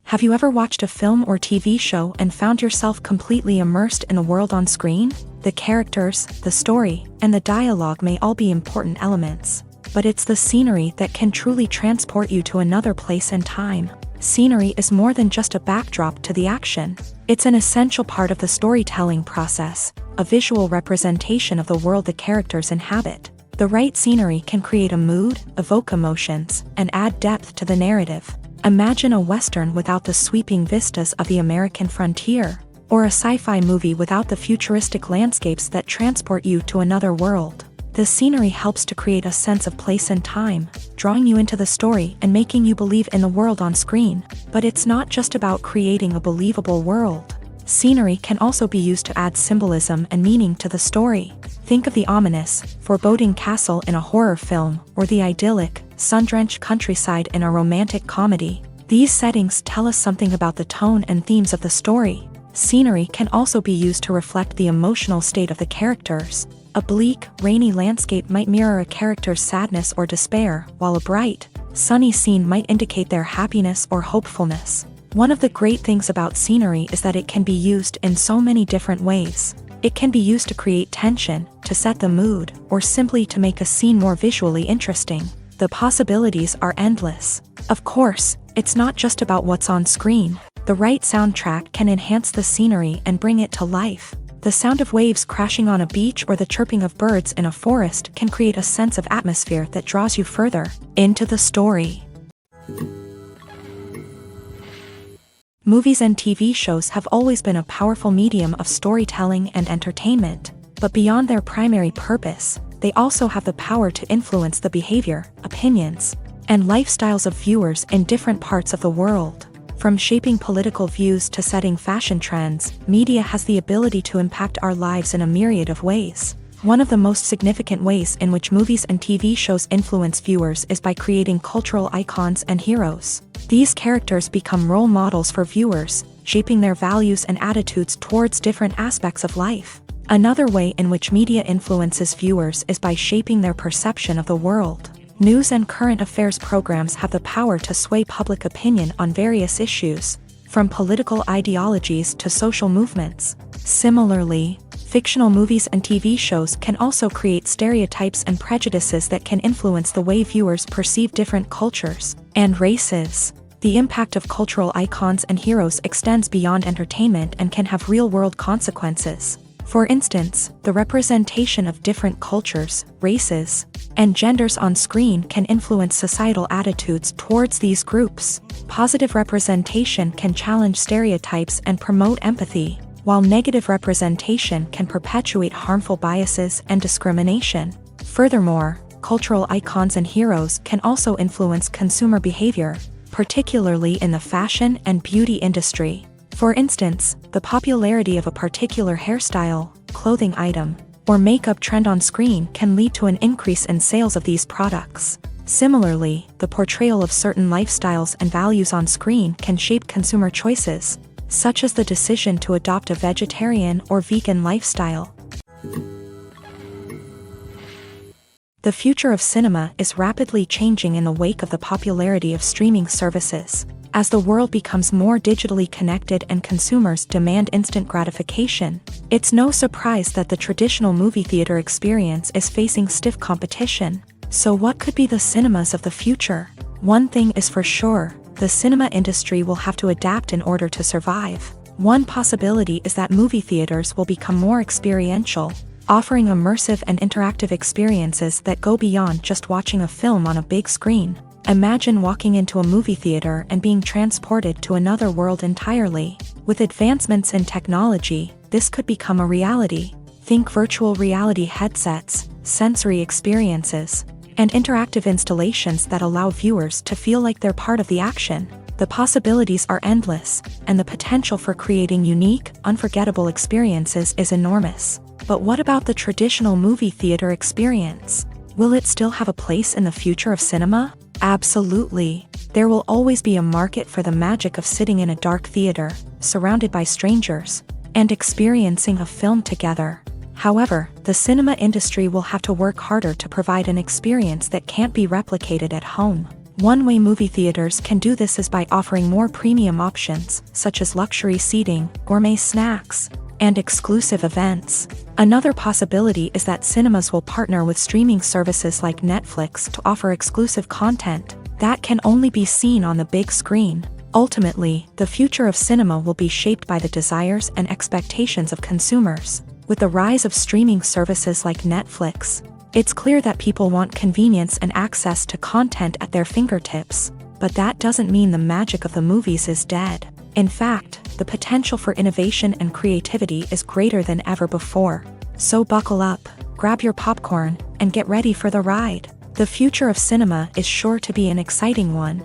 Have you ever watched a film or TV show and found yourself completely immersed in the world on screen? The characters, the story, and the dialogue may all be important elements, but it's the scenery that can truly transport you to another place and time. Scenery is more than just a backdrop to the action. It's an essential part of the storytelling process, a visual representation of the world the characters inhabit. The right scenery can create a mood, evoke emotions, and add depth to the narrative. Imagine a Western without the sweeping vistas of the American frontier, or a sci-fi movie without the futuristic landscapes that transport you to another world. The scenery helps to create a sense of place and time, drawing you into the story and making you believe in the world on screen. But it's not just about creating a believable world. Scenery can also be used to add symbolism and meaning to the story. Think of the ominous, foreboding castle in a horror film, or the idyllic, sun-drenched countryside in a romantic comedy. These settings tell us something about the tone and themes of the story. Scenery can also be used to reflect the emotional state of the characters. A bleak, rainy landscape might mirror a character's sadness or despair, while a bright, sunny scene might indicate their happiness or hopefulness. One of the great things about scenery is that it can be used in so many different ways. It can be used to create tension, to set the mood, or simply to make a scene more visually interesting. The possibilities are endless. Of course, it's not just about what's on screen. The right soundtrack can enhance the scenery and bring it to life. The sound of waves crashing on a beach or the chirping of birds in a forest can create a sense of atmosphere that draws you further into the story. Movies and TV shows have always been a powerful medium of storytelling and entertainment, but beyond their primary purpose, they also have the power to influence the behavior, opinions, and lifestyles of viewers in different parts of the world. From shaping political views to setting fashion trends, media has the ability to impact our lives in a myriad of ways. One of the most significant ways in which movies and TV shows influence viewers is by creating cultural icons and heroes. These characters become role models for viewers, shaping their values and attitudes towards different aspects of life. Another way in which media influences viewers is by shaping their perception of the world. News and current affairs programs have the power to sway public opinion on various issues, from political ideologies to social movements. Similarly, fictional movies and TV shows can also create stereotypes and prejudices that can influence the way viewers perceive different cultures and races. The impact of cultural icons and heroes extends beyond entertainment and can have real-world consequences. For instance, the representation of different cultures, races, and genders on screen can influence societal attitudes towards these groups. Positive representation can challenge stereotypes and promote empathy, while negative representation can perpetuate harmful biases and discrimination. Furthermore, cultural icons and heroes can also influence consumer behavior, particularly in the fashion and beauty industry. For instance, the popularity of a particular hairstyle, clothing item, or makeup trend on screen can lead to an increase in sales of these products. Similarly, the portrayal of certain lifestyles and values on screen can shape consumer choices, such as the decision to adopt a vegetarian or vegan lifestyle. The future of cinema is rapidly changing in the wake of the popularity of streaming services. As the world becomes more digitally connected and consumers demand instant gratification, it's no surprise that the traditional movie theater experience is facing stiff competition. So what could be the cinemas of the future? One thing is for sure, the cinema industry will have to adapt in order to survive. One possibility is that movie theaters will become more experiential, offering immersive and interactive experiences that go beyond just watching a film on a big screen. Imagine walking into a movie theater and being transported to another world entirely. With advancements in technology, this could become a reality. Think virtual reality headsets, sensory experiences, and interactive installations that allow viewers to feel like they're part of the action. The possibilities are endless, and the potential for creating unique, unforgettable experiences is enormous. But what about the traditional movie theater experience? Will it still have a place in the future of cinema? Absolutely. There will always be a market for the magic of sitting in a dark theater, surrounded by strangers, and experiencing a film together. However, the cinema industry will have to work harder to provide an experience that can't be replicated at home. One way movie theaters can do this is by offering more premium options, such as luxury seating, gourmet snacks, and exclusive events. Another possibility is that cinemas will partner with streaming services like Netflix to offer exclusive content that can only be seen on the big screen. Ultimately, the future of cinema will be shaped by the desires and expectations of consumers. With the rise of streaming services like Netflix, it's clear that people want convenience and access to content at their fingertips. But that doesn't mean the magic of the movies is dead. In fact, the potential for innovation and creativity is greater than ever before. So buckle up, grab your popcorn, and get ready for the ride. The future of cinema is sure to be an exciting one.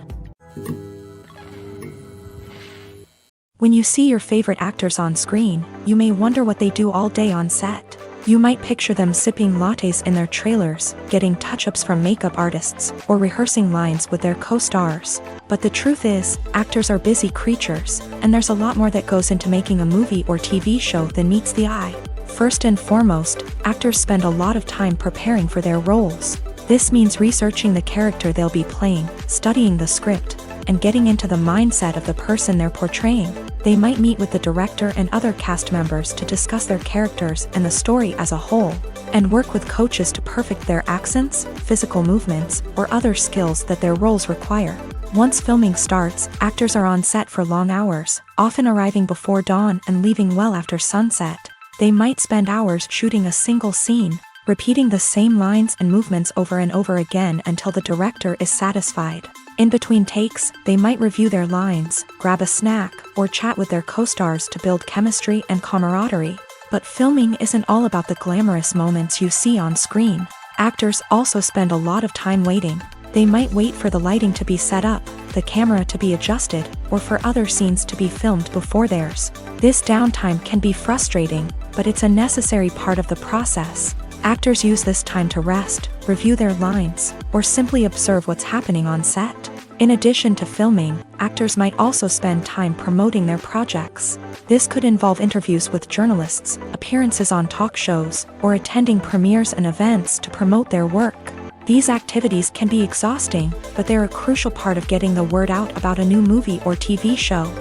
When you see your favorite actors on screen, you may wonder what they do all day on set. You might picture them sipping lattes in their trailers, getting touch-ups from makeup artists, or rehearsing lines with their co-stars. But the truth is, actors are busy creatures, and there's a lot more that goes into making a movie or TV show than meets the eye. First and foremost, actors spend a lot of time preparing for their roles. This means researching the character they'll be playing, studying the script, and getting into the mindset of the person they're portraying. They might meet with the director and other cast members to discuss their characters and the story as a whole, and work with coaches to perfect their accents, physical movements, or other skills that their roles require. Once filming starts, actors are on set for long hours, often arriving before dawn and leaving well after sunset. They might spend hours shooting a single scene, repeating the same lines and movements over and over again until the director is satisfied. In between takes, they might review their lines, grab a snack, or chat with their co-stars to build chemistry and camaraderie. But filming isn't all about the glamorous moments you see on screen. Actors also spend a lot of time waiting. They might wait for the lighting to be set up, the camera to be adjusted, or for other scenes to be filmed before theirs. This downtime can be frustrating, but it's a necessary part of the process. Actors use this time to rest, review their lines, or simply observe what's happening on set. In addition to filming, actors might also spend time promoting their projects. This could involve interviews with journalists, appearances on talk shows, or attending premieres and events to promote their work. These activities can be exhausting, but they're a crucial part of getting the word out about a new movie or TV show.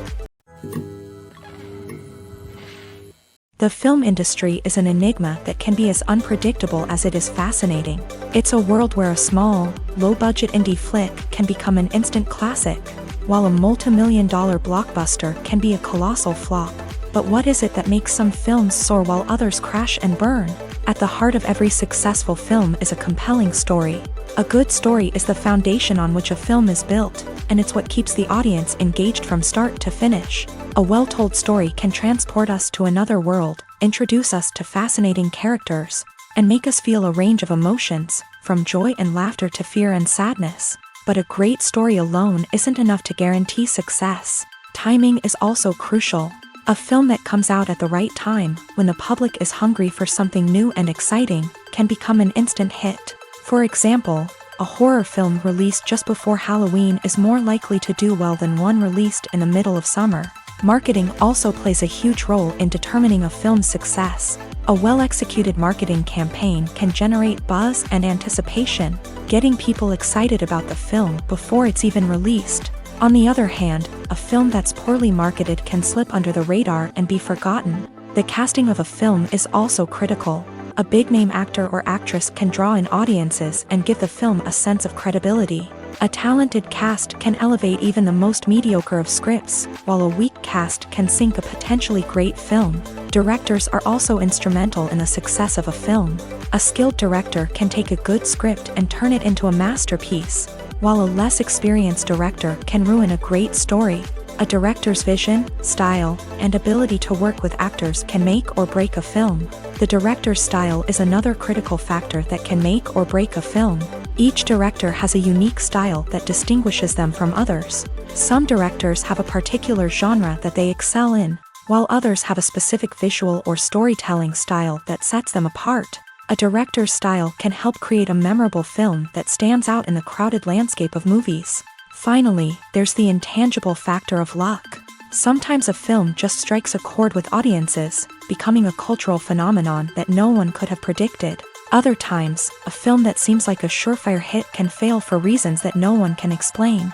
The film industry is an enigma that can be as unpredictable as it is fascinating. It's a world where a small, low-budget indie flick can become an instant classic, while a multi-million-dollar blockbuster can be a colossal flop. But what is it that makes some films soar while others crash and burn? At the heart of every successful film is a compelling story. A good story is the foundation on which a film is built, and it's what keeps the audience engaged from start to finish. A well-told story can transport us to another world, introduce us to fascinating characters, and make us feel a range of emotions, from joy and laughter to fear and sadness. But a great story alone isn't enough to guarantee success. Timing is also crucial. A film that comes out at the right time, when the public is hungry for something new and exciting, can become an instant hit. For example, a horror film released just before Halloween is more likely to do well than one released in the middle of summer. Marketing also plays a huge role in determining a film's success. A well-executed marketing campaign can generate buzz and anticipation, getting people excited about the film before it's even released. On the other hand, a film that's poorly marketed can slip under the radar and be forgotten. The casting of a film is also critical. A big-name actor or actress can draw in audiences and give the film a sense of credibility. A talented cast can elevate even the most mediocre of scripts, while a weak cast can sink a potentially great film. Directors are also instrumental in the success of a film. A skilled director can take a good script and turn it into a masterpiece, while a less experienced director can ruin a great story. A director's vision, style, and ability to work with actors can make or break a film. The director's style is another critical factor that can make or break a film. Each director has a unique style that distinguishes them from others. Some directors have a particular genre that they excel in, while others have a specific visual or storytelling style that sets them apart. A director's style can help create a memorable film that stands out in the crowded landscape of movies. Finally, there's the intangible factor of luck. Sometimes a film just strikes a chord with audiences, becoming a cultural phenomenon that no one could have predicted. Other times, a film that seems like a surefire hit can fail for reasons that no one can explain.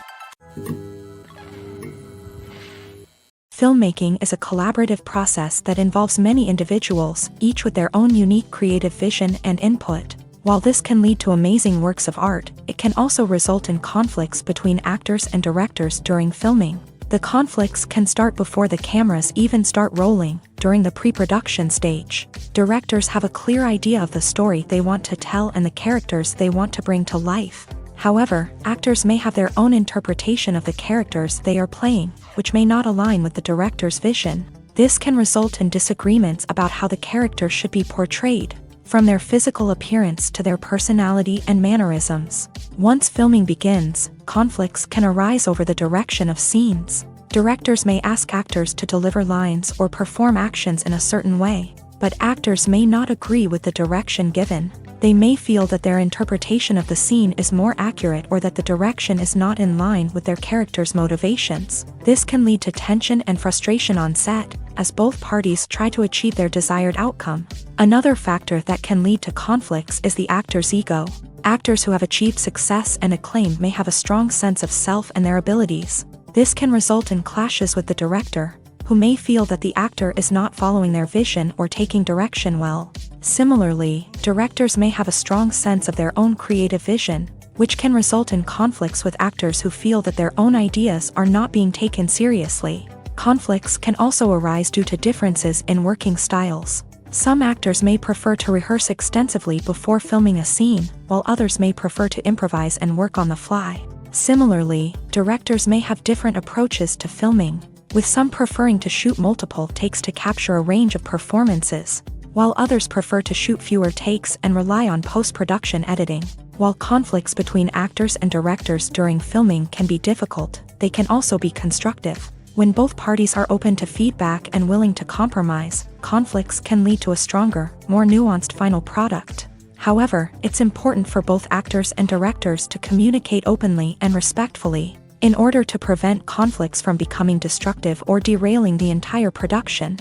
Filmmaking is a collaborative process that involves many individuals, each with their own unique creative vision and input. While this can lead to amazing works of art, it can also result in conflicts between actors and directors during filming. The conflicts can start before the cameras even start rolling, during the pre-production stage. Directors have a clear idea of the story they want to tell and the characters they want to bring to life. However, actors may have their own interpretation of the characters they are playing, which may not align with the director's vision. This can result in disagreements about how the character should be portrayed, from their physical appearance to their personality and mannerisms. Once filming begins, conflicts can arise over the direction of scenes. Directors may ask actors to deliver lines or perform actions in a certain way, but actors may not agree with the direction given. They may feel that their interpretation of the scene is more accurate or that the direction is not in line with their character's motivations. This can lead to tension and frustration on set, as both parties try to achieve their desired outcome. Another factor that can lead to conflicts is the actor's ego. Actors who have achieved success and acclaim may have a strong sense of self and their abilities. This can result in clashes with the director, who may feel that the actor is not following their vision or taking direction well. Similarly, directors may have a strong sense of their own creative vision, which can result in conflicts with actors who feel that their own ideas are not being taken seriously. Conflicts can also arise due to differences in working styles. Some actors may prefer to rehearse extensively before filming a scene, while others may prefer to improvise and work on the fly. Similarly, directors may have different approaches to filming, with some preferring to shoot multiple takes to capture a range of performances, while others prefer to shoot fewer takes and rely on post-production editing. While conflicts between actors and directors during filming can be difficult, they can also be constructive. When both parties are open to feedback and willing to compromise, conflicts can lead to a stronger, more nuanced final product. However, it's important for both actors and directors to communicate openly and respectfully, in order to prevent conflicts from becoming destructive or derailing the entire production.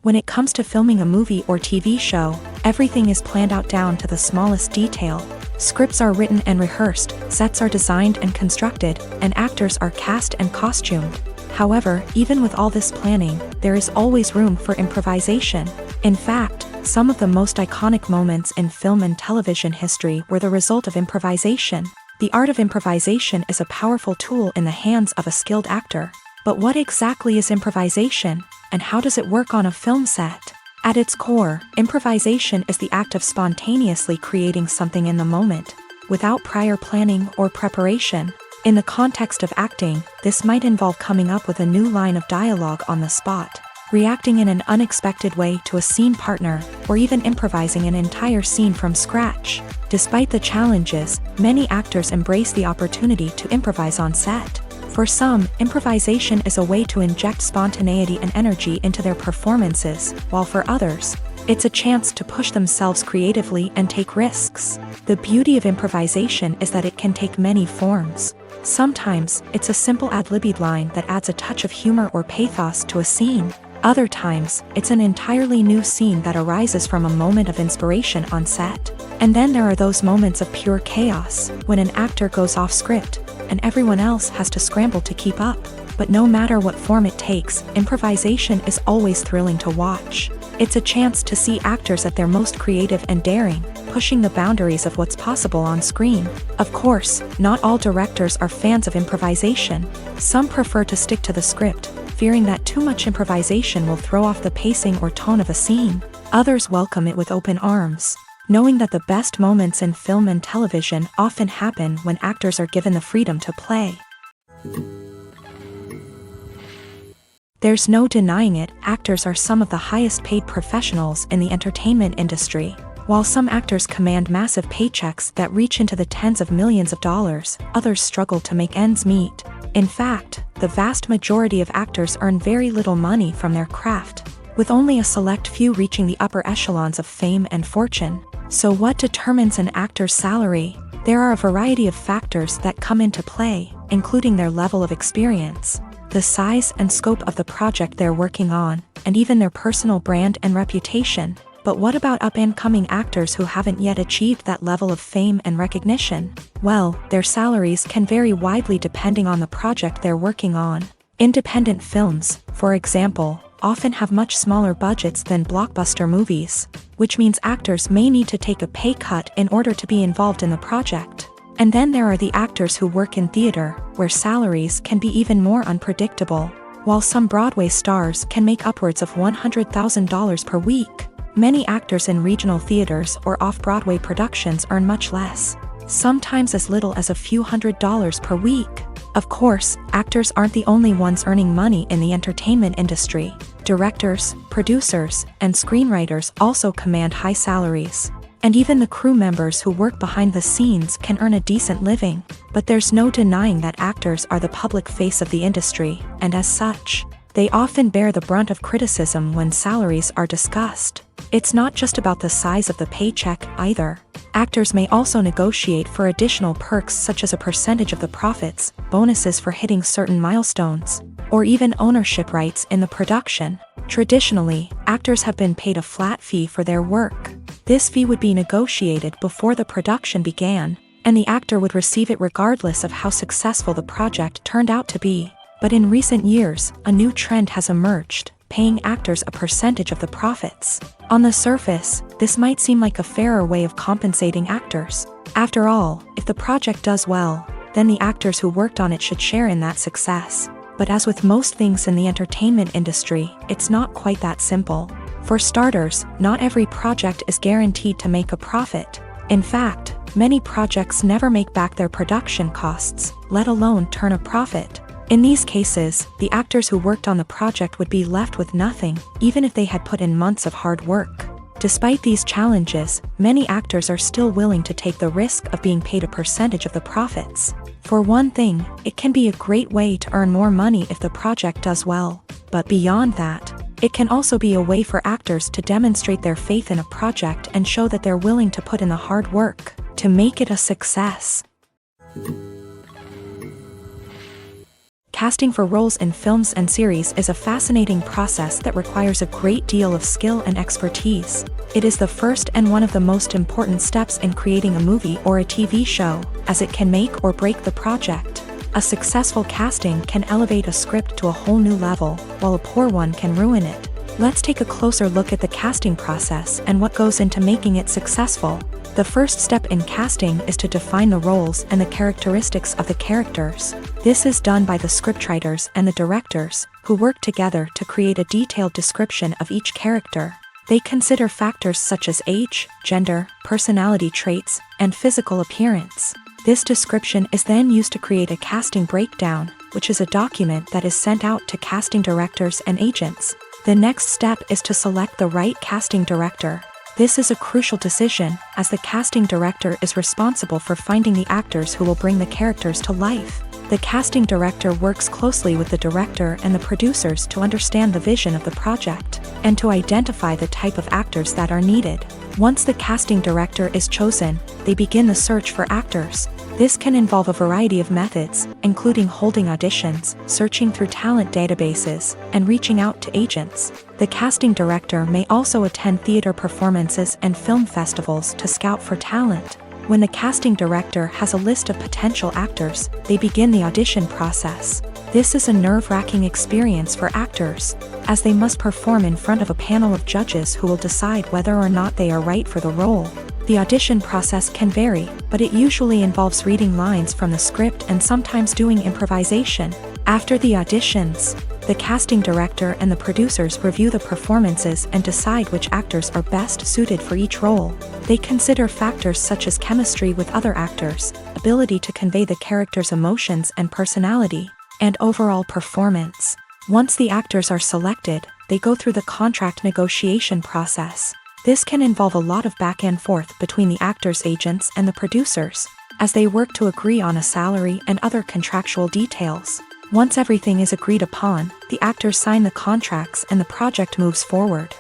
When it comes to filming a movie or TV show, everything is planned out down to the smallest detail. Scripts are written and rehearsed, sets are designed and constructed, and actors are cast and costumed. However, even with all this planning, there is always room for improvisation. In fact, some of the most iconic moments in film and television history were the result of improvisation. The art of improvisation is a powerful tool in the hands of a skilled actor. But what exactly is improvisation, and how does it work on a film set? At its core, improvisation is the act of spontaneously creating something in the moment, without prior planning or preparation. In the context of acting, this might involve coming up with a new line of dialogue on the spot, reacting in an unexpected way to a scene partner, or even improvising an entire scene from scratch. Despite the challenges, many actors embrace the opportunity to improvise on set. For some, improvisation is a way to inject spontaneity and energy into their performances, while for others, it's a chance to push themselves creatively and take risks. The beauty of improvisation is that it can take many forms. Sometimes, it's a simple ad-libbed line that adds a touch of humor or pathos to a scene. Other times, it's an entirely new scene that arises from a moment of inspiration on set. And then there are those moments of pure chaos, when an actor goes off script, and everyone else has to scramble to keep up. But no matter what form it takes, improvisation is always thrilling to watch. It's a chance to see actors at their most creative and daring, pushing the boundaries of what's possible on screen. Of course, not all directors are fans of improvisation. Some prefer to stick to the script, fearing that too much improvisation will throw off the pacing or tone of a scene. Others welcome it with open arms, knowing that the best moments in film and television often happen when actors are given the freedom to play. There's no denying it, actors are some of the highest paid professionals in the entertainment industry. While some actors command massive paychecks that reach into the tens of millions of dollars, others struggle to make ends meet. In fact, the vast majority of actors earn very little money from their craft, with only a select few reaching the upper echelons of fame and fortune. So what determines an actor's salary? There are a variety of factors that come into play, including their level of experience, the size and scope of the project they're working on, and even their personal brand and reputation. But what about up-and-coming actors who haven't yet achieved that level of fame and recognition? Well, their salaries can vary widely depending on the project they're working on. Independent films, for example, often have much smaller budgets than blockbuster movies, which means actors may need to take a pay cut in order to be involved in the project. And then there are the actors who work in theater, where salaries can be even more unpredictable. While some Broadway stars can make upwards of $100,000 per week, many actors in regional theaters or off-Broadway productions earn much less, sometimes as little as a few $100s per week. Of course, actors aren't the only ones earning money in the entertainment industry. Directors, producers, and screenwriters also command high salaries. And even the crew members who work behind the scenes can earn a decent living. But there's no denying that actors are the public face of the industry, and as such, they often bear the brunt of criticism when salaries are discussed. It's not just about the size of the paycheck, either. Actors may also negotiate for additional perks such as a percentage of the profits, bonuses for hitting certain milestones, or even ownership rights in the production. Traditionally, actors have been paid a flat fee for their work. This fee would be negotiated before the production began, and the actor would receive it regardless of how successful the project turned out to be. But in recent years, a new trend has emerged, paying actors a percentage of the profits. On the surface, this might seem like a fairer way of compensating actors. After all, if the project does well, then the actors who worked on it should share in that success. But as with most things in the entertainment industry, it's not quite that simple. For starters, not every project is guaranteed to make a profit. In fact, many projects never make back their production costs, let alone turn a profit. In these cases, the actors who worked on the project would be left with nothing, even if they had put in months of hard work. Despite these challenges, many actors are still willing to take the risk of being paid a percentage of the profits. For one thing, it can be a great way to earn more money if the project does well. But beyond that, it can also be a way for actors to demonstrate their faith in a project and show that they're willing to put in the hard work to make it a success. Casting for roles in films and series is a fascinating process that requires a great deal of skill and expertise. It is the first and one of the most important steps in creating a movie or a TV show, as it can make or break the project. A successful casting can elevate a script to a whole new level, while a poor one can ruin it. Let's take a closer look at the casting process and what goes into making it successful. The first step in casting is to define the roles and the characteristics of the characters. This is done by the scriptwriters and the directors, who work together to create a detailed description of each character. They consider factors such as age, gender, personality traits, and physical appearance. This description is then used to create a casting breakdown, which is a document that is sent out to casting directors and agents. The next step is to select the right casting director. This is a crucial decision, as the casting director is responsible for finding the actors who will bring the characters to life. The casting director works closely with the director and the producers to understand the vision of the project, and to identify the type of actors that are needed. Once the casting director is chosen, they begin the search for actors. This can involve a variety of methods, including holding auditions, searching through talent databases, and reaching out to agents. The casting director may also attend theater performances and film festivals to scout for talent. When the casting director has a list of potential actors, they begin the audition process. This is a nerve-wracking experience for actors, as they must perform in front of a panel of judges who will decide whether or not they are right for the role. The audition process can vary, but it usually involves reading lines from the script and sometimes doing improvisation. After the auditions, the casting director and the producers review the performances and decide which actors are best suited for each role. They consider factors such as chemistry with other actors, ability to convey the character's emotions and personality, and overall performance. Once the actors are selected, they go through the contract negotiation process. This can involve a lot of back and forth between the actors' agents and the producers, as they work to agree on a salary and other contractual details. Once everything is agreed upon, the actors sign the contracts and the project moves forward.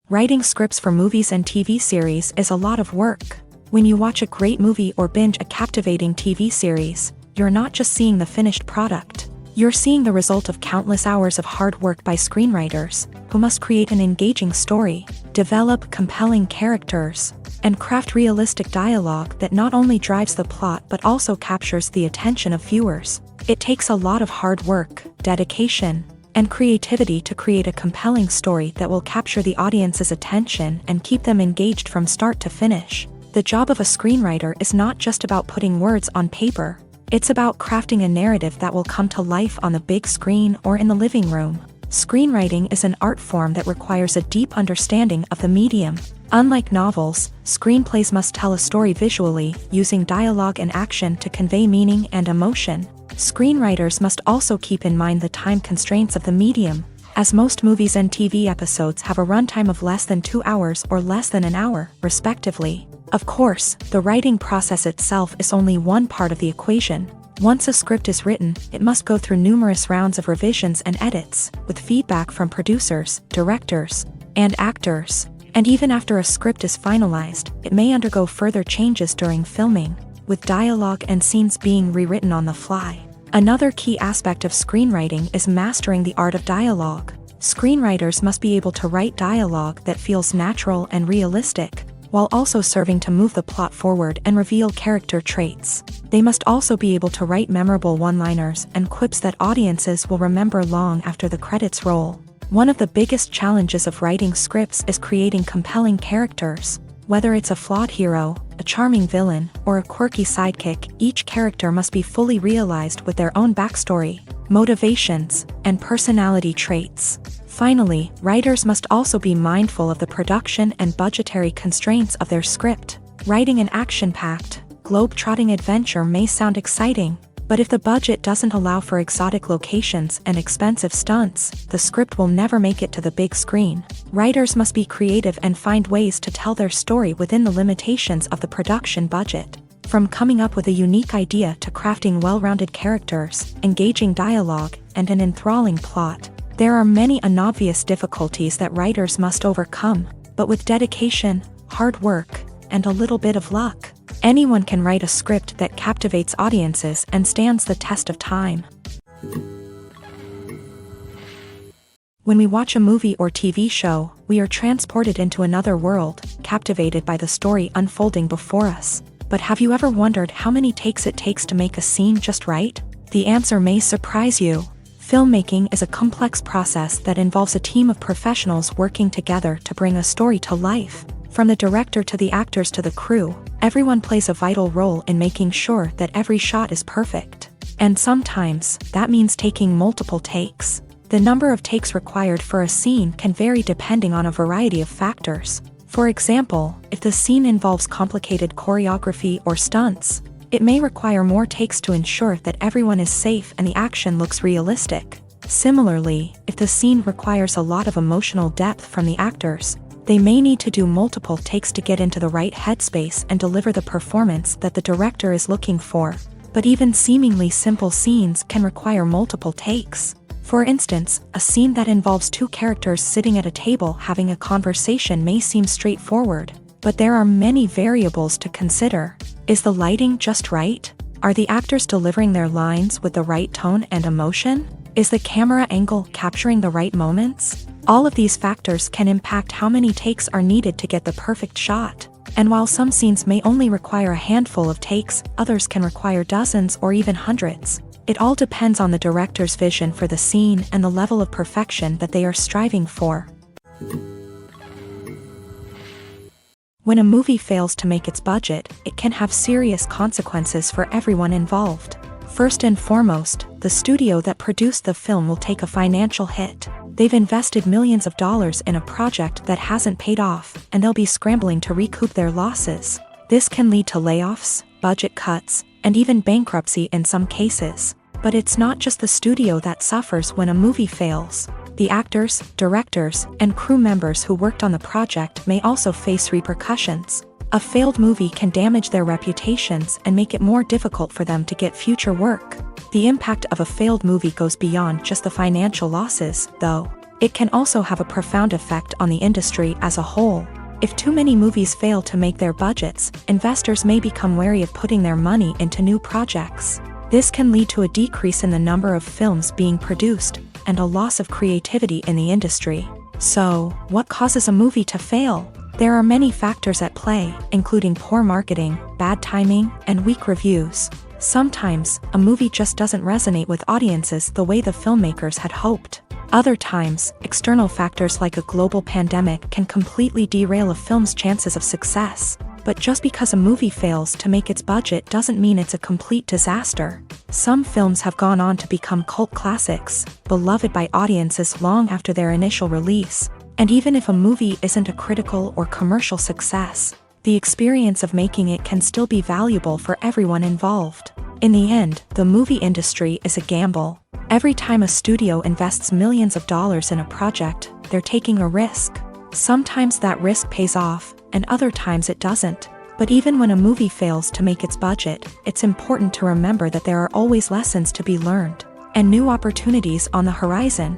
Writing scripts for movies and TV series is a lot of work. When you watch a great movie or binge a captivating TV series, you're not just seeing the finished product. You're seeing the result of countless hours of hard work by screenwriters, who must create an engaging story, develop compelling characters, and craft realistic dialogue that not only drives the plot but also captures the attention of viewers. It takes a lot of hard work, dedication, and creativity to create a compelling story that will capture the audience's attention and keep them engaged from start to finish. The job of a screenwriter is not just about putting words on paper. It's about crafting a narrative that will come to life on the big screen or in the living room. Screenwriting is an art form that requires a deep understanding of the medium. Unlike novels, screenplays must tell a story visually, using dialogue and action to convey meaning and emotion. Screenwriters must also keep in mind the time constraints of the medium, as most movies and TV episodes have a runtime of less than 2 hours or less than an hour, respectively. Of course, the writing process itself is only one part of the equation. Once a script is written, it must go through numerous rounds of revisions and edits, with feedback from producers, directors, and actors. And even after a script is finalized, it may undergo further changes during filming, with dialogue and scenes being rewritten on the fly. Another key aspect of screenwriting is mastering the art of dialogue. Screenwriters must be able to write dialogue that feels natural and realistic, while also serving to move the plot forward and reveal character traits. They must also be able to write memorable one-liners and quips that audiences will remember long after the credits roll. One of the biggest challenges of writing scripts is creating compelling characters. Whether it's a flawed hero, a charming villain, or a quirky sidekick, each character must be fully realized with their own backstory, motivations, and personality traits. Finally, writers must also be mindful of the production and budgetary constraints of their script. Writing an action-packed, globe-trotting adventure may sound exciting, but if the budget doesn't allow for exotic locations and expensive stunts, the script will never make it to the big screen. Writers must be creative and find ways to tell their story within the limitations of the production budget. From coming up with a unique idea to crafting well-rounded characters, engaging dialogue, and an enthralling plot, there are many unobvious difficulties that writers must overcome, but with dedication, hard work, and a little bit of luck, anyone can write a script that captivates audiences and stands the test of time. When we watch a movie or TV show, we are transported into another world, captivated by the story unfolding before us. But have you ever wondered how many takes it takes to make a scene just right? The answer may surprise you. Filmmaking is a complex process that involves a team of professionals working together to bring a story to life. From the director to the actors to the crew, everyone plays a vital role in making sure that every shot is perfect. And sometimes, that means taking multiple takes. The number of takes required for a scene can vary depending on a variety of factors. For example, if the scene involves complicated choreography or stunts, it may require more takes to ensure that everyone is safe and the action looks realistic. Similarly, if the scene requires a lot of emotional depth from the actors, they may need to do multiple takes to get into the right headspace and deliver the performance that the director is looking for. But even seemingly simple scenes can require multiple takes. For instance, a scene that involves two characters sitting at a table having a conversation may seem straightforward, but there are many variables to consider. Is the lighting just right? Are the actors delivering their lines with the right tone and emotion? Is the camera angle capturing the right moments? All of these factors can impact how many takes are needed to get the perfect shot. And while some scenes may only require a handful of takes, others can require dozens or even hundreds. It all depends on the director's vision for the scene and the level of perfection that they are striving for. When a movie fails to make its budget, it can have serious consequences for everyone involved. First and foremost, the studio that produced the film will take a financial hit. They've invested millions of dollars in a project that hasn't paid off, and they'll be scrambling to recoup their losses. This can lead to layoffs, budget cuts, and even bankruptcy in some cases. But it's not just the studio that suffers when a movie fails. The actors, directors, and crew members who worked on the project may also face repercussions. A failed movie can damage their reputations and make it more difficult for them to get future work. The impact of a failed movie goes beyond just the financial losses, though. It can also have a profound effect on the industry as a whole. If too many movies fail to make their budgets, investors may become wary of putting their money into new projects. This can lead to a decrease in the number of films being produced, and a loss of creativity in the industry. So, what causes a movie to fail? There are many factors at play, including poor marketing, bad timing, and weak reviews. Sometimes, a movie just doesn't resonate with audiences the way the filmmakers had hoped. Other times, external factors like a global pandemic can completely derail a film's chances of success. But just because a movie fails to make its budget doesn't mean it's a complete disaster. Some films have gone on to become cult classics, beloved by audiences long after their initial release. And even if a movie isn't a critical or commercial success, the experience of making it can still be valuable for everyone involved. In the end, the movie industry is a gamble. Every time a studio invests millions of dollars in a project, they're taking a risk. Sometimes that risk pays off, and other times it doesn't. But even when a movie fails to make its budget, it's important to remember that there are always lessons to be learned, and new opportunities on the horizon.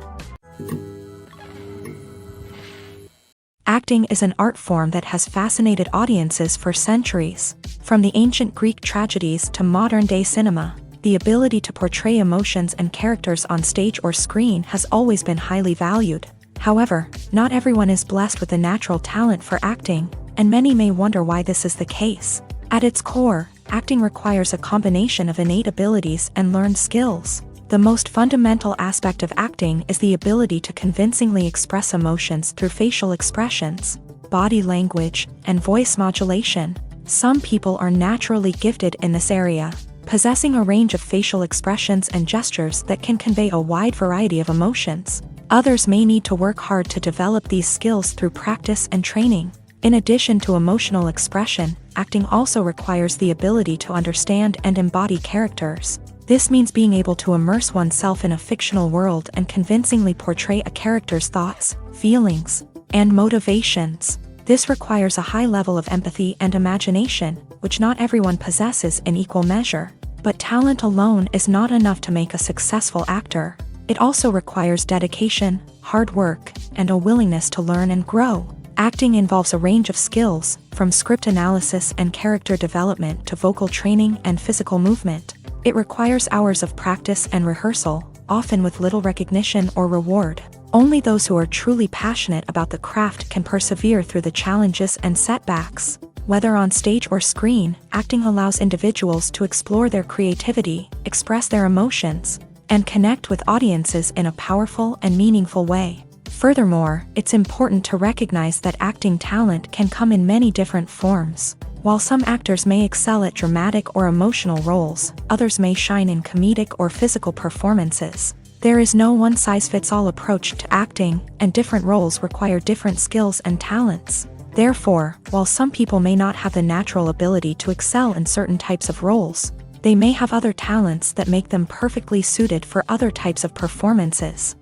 Acting is an art form that has fascinated audiences for centuries. From the ancient Greek tragedies to modern-day cinema, the ability to portray emotions and characters on stage or screen has always been highly valued. However, not everyone is blessed with a natural talent for acting, and many may wonder why this is the case. At its core, acting requires a combination of innate abilities and learned skills. The most fundamental aspect of acting is the ability to convincingly express emotions through facial expressions, body language, and voice modulation. Some people are naturally gifted in this area, possessing a range of facial expressions and gestures that can convey a wide variety of emotions. Others may need to work hard to develop these skills through practice and training. In addition to emotional expression, acting also requires the ability to understand and embody characters. This means being able to immerse oneself in a fictional world and convincingly portray a character's thoughts, feelings, and motivations. This requires a high level of empathy and imagination, which not everyone possesses in equal measure. But talent alone is not enough to make a successful actor. It also requires dedication, hard work, and a willingness to learn and grow. Acting involves a range of skills, from script analysis and character development to vocal training and physical movement. It requires hours of practice and rehearsal, often with little recognition or reward. Only those who are truly passionate about the craft can persevere through the challenges and setbacks. Whether on stage or screen, acting allows individuals to explore their creativity, express their emotions, and connect with audiences in a powerful and meaningful way. Furthermore, it's important to recognize that acting talent can come in many different forms. While some actors may excel at dramatic or emotional roles, others may shine in comedic or physical performances. There is no one-size-fits-all approach to acting, and different roles require different skills and talents. Therefore, while some people may not have the natural ability to excel in certain types of roles, they may have other talents that make them perfectly suited for other types of performances.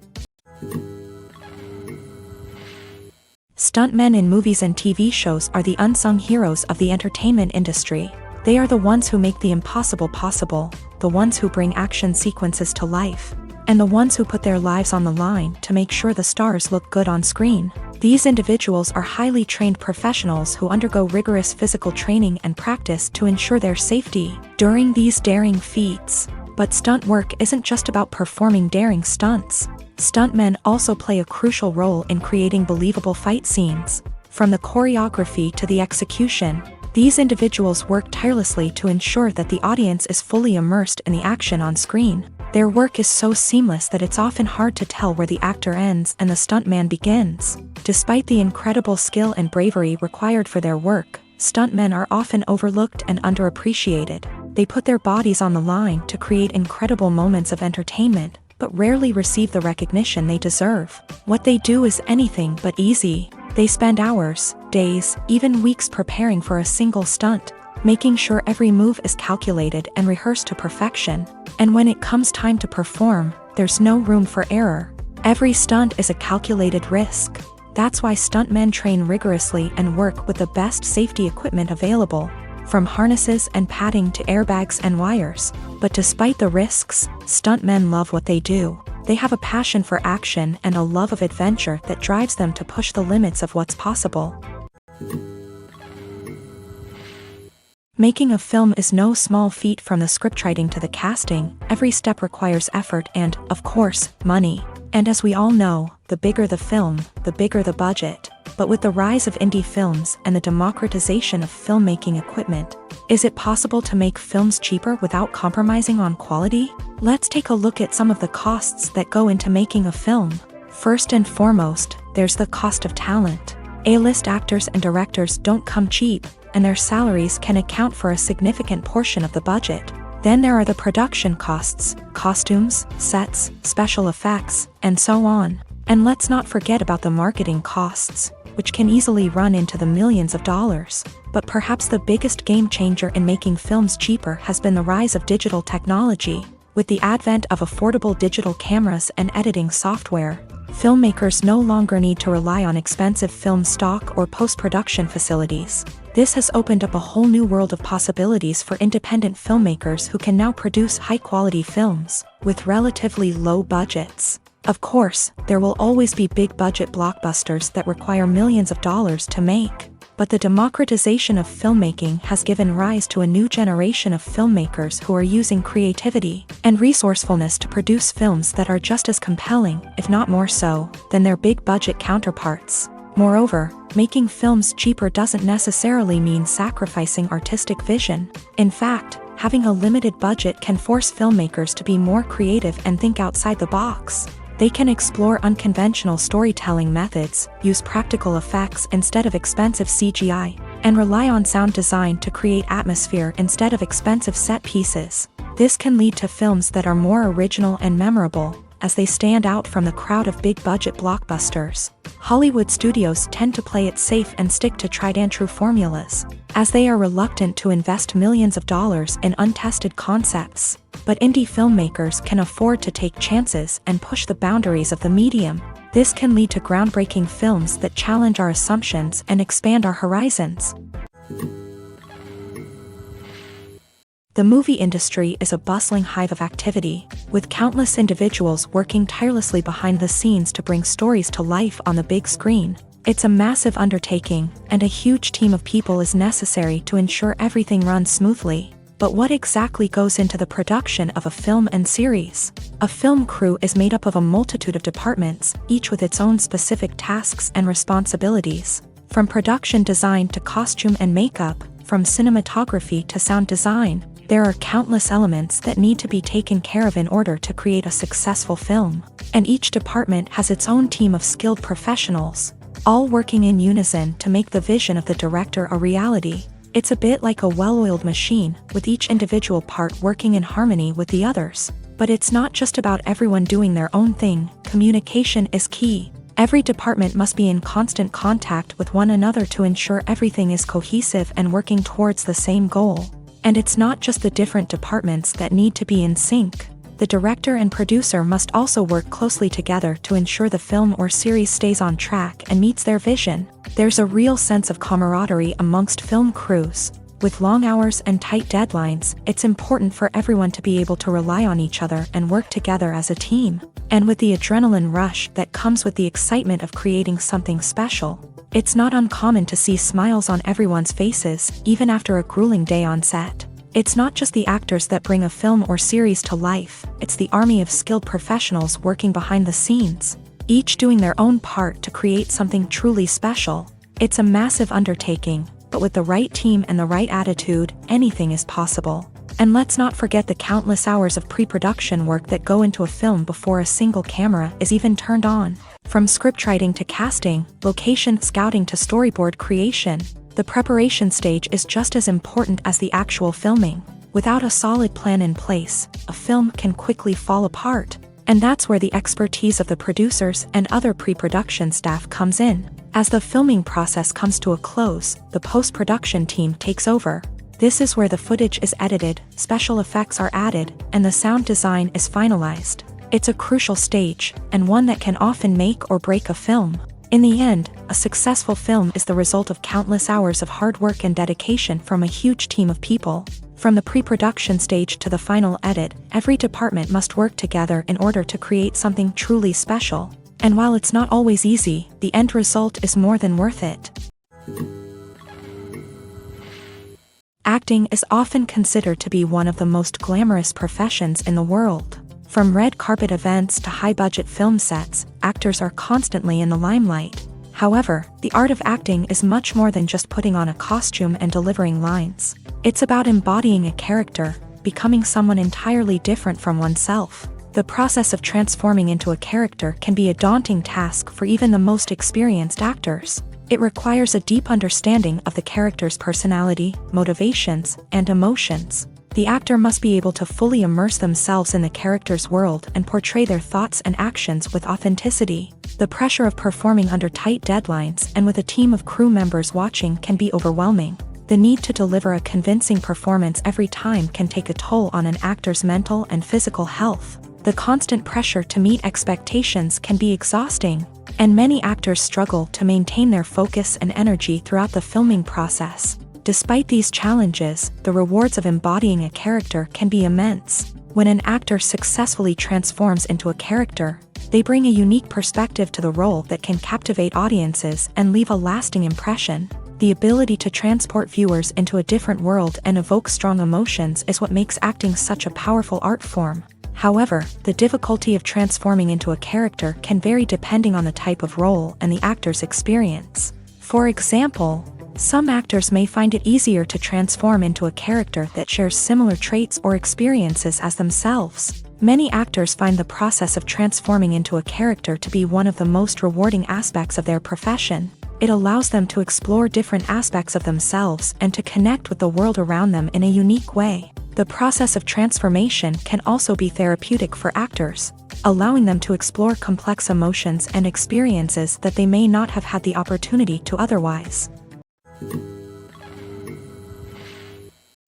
Stuntmen in movies and TV shows are the unsung heroes of the entertainment industry. They are the ones who make the impossible possible, the ones who bring action sequences to life, and the ones who put their lives on the line to make sure the stars look good on screen. These individuals are highly trained professionals who undergo rigorous physical training and practice to ensure their safety during these daring feats. But stunt work isn't just about performing daring stunts. Stuntmen also play a crucial role in creating believable fight scenes. From the choreography to the execution, these individuals work tirelessly to ensure that the audience is fully immersed in the action on screen. Their work is so seamless that it's often hard to tell where the actor ends and the stuntman begins. Despite the incredible skill and bravery required for their work, stuntmen are often overlooked and underappreciated. They put their bodies on the line to create incredible moments of entertainment, but rarely receive the recognition they deserve. What they do is anything but easy. They spend hours, days, even weeks preparing for a single stunt, making sure every move is calculated and rehearsed to perfection. And when it comes time to perform, there's no room for error. Every stunt is a calculated risk. That's why stuntmen train rigorously and work with the best safety equipment available, from harnesses and padding to airbags and wires. But despite the risks, stuntmen love what they do. They have a passion for action and a love of adventure that drives them to push the limits of what's possible. Making a film is no small feat. From the scriptwriting to the casting, every step requires effort and, of course, money. And as we all know, the bigger the film, the bigger the budget. But with the rise of indie films and the democratization of filmmaking equipment, is it possible to make films cheaper without compromising on quality? Let's take a look at some of the costs that go into making a film. First and foremost, there's the cost of talent. A-list actors and directors don't come cheap, and their salaries can account for a significant portion of the budget. Then there are the production costs, costumes, sets, special effects, and so on. And let's not forget about the marketing costs, which can easily run into the millions of dollars. But perhaps the biggest game changer in making films cheaper has been the rise of digital technology. With the advent of affordable digital cameras and editing software, filmmakers no longer need to rely on expensive film stock or post-production facilities. This has opened up a whole new world of possibilities for independent filmmakers who can now produce high-quality films with relatively low budgets. Of course, there will always be big-budget blockbusters that require millions of dollars to make. But the democratization of filmmaking has given rise to a new generation of filmmakers who are using creativity and resourcefulness to produce films that are just as compelling, if not more so, than their big-budget counterparts. Moreover, making films cheaper doesn't necessarily mean sacrificing artistic vision. In fact, having a limited budget can force filmmakers to be more creative and think outside the box. They can explore unconventional storytelling methods, use practical effects instead of expensive CGI, and rely on sound design to create atmosphere instead of expensive set pieces. This can lead to films that are more original and memorable, as they stand out from the crowd of big-budget blockbusters. Hollywood studios tend to play it safe and stick to tried-and-true formulas, as they are reluctant to invest millions of dollars in untested concepts. But indie filmmakers can afford to take chances and push the boundaries of the medium. This can lead to groundbreaking films that challenge our assumptions and expand our horizons. The movie industry is a bustling hive of activity, with countless individuals working tirelessly behind the scenes to bring stories to life on the big screen. It's a massive undertaking, and a huge team of people is necessary to ensure everything runs smoothly. But what exactly goes into the production of a film and series? A film crew is made up of a multitude of departments, each with its own specific tasks and responsibilities. From production design to costume and makeup, from cinematography to sound design, there are countless elements that need to be taken care of in order to create a successful film. And each department has its own team of skilled professionals, all working in unison to make the vision of the director a reality. It's a bit like a well-oiled machine, with each individual part working in harmony with the others. But it's not just about everyone doing their own thing. Communication is key. Every department must be in constant contact with one another to ensure everything is cohesive and working towards the same goal. And it's not just the different departments that need to be in sync. The director and producer must also work closely together to ensure the film or series stays on track and meets their vision. There's a real sense of camaraderie amongst film crews. With long hours and tight deadlines, it's important for everyone to be able to rely on each other and work together as a team. And with the adrenaline rush that comes with the excitement of creating something special, it's not uncommon to see smiles on everyone's faces, even after a grueling day on set. It's not just the actors that bring a film or series to life, it's the army of skilled professionals working behind the scenes, each doing their own part to create something truly special. It's a massive undertaking, but with the right team and the right attitude, anything is possible. And let's not forget the countless hours of pre-production work that go into a film before a single camera is even turned on. From scriptwriting to casting, location scouting to storyboard creation, the preparation stage is just as important as the actual filming. Without a solid plan in place, a film can quickly fall apart. And that's where the expertise of the producers and other pre-production staff comes in. As the filming process comes to a close, the post-production team takes over. This is where the footage is edited, special effects are added, and the sound design is finalized. It's a crucial stage, and one that can often make or break a film. In the end, a successful film is the result of countless hours of hard work and dedication from a huge team of people. From the pre-production stage to the final edit, every department must work together in order to create something truly special. And while it's not always easy, the end result is more than worth it. Acting is often considered to be one of the most glamorous professions in the world. From red carpet events to high-budget film sets, actors are constantly in the limelight. However, the art of acting is much more than just putting on a costume and delivering lines. It's about embodying a character, becoming someone entirely different from oneself. The process of transforming into a character can be a daunting task for even the most experienced actors. It requires a deep understanding of the character's personality, motivations, and emotions. The actor must be able to fully immerse themselves in the character's world and portray their thoughts and actions with authenticity. The pressure of performing under tight deadlines and with a team of crew members watching can be overwhelming. The need to deliver a convincing performance every time can take a toll on an actor's mental and physical health. The constant pressure to meet expectations can be exhausting, and many actors struggle to maintain their focus and energy throughout the filming process. Despite these challenges, the rewards of embodying a character can be immense. When an actor successfully transforms into a character, they bring a unique perspective to the role that can captivate audiences and leave a lasting impression. The ability to transport viewers into a different world and evoke strong emotions is what makes acting such a powerful art form. However, the difficulty of transforming into a character can vary depending on the type of role and the actor's experience. For example, some actors may find it easier to transform into a character that shares similar traits or experiences as themselves. Many actors find the process of transforming into a character to be one of the most rewarding aspects of their profession. It allows them to explore different aspects of themselves and to connect with the world around them in a unique way. The process of transformation can also be therapeutic for actors, allowing them to explore complex emotions and experiences that they may not have had the opportunity to otherwise.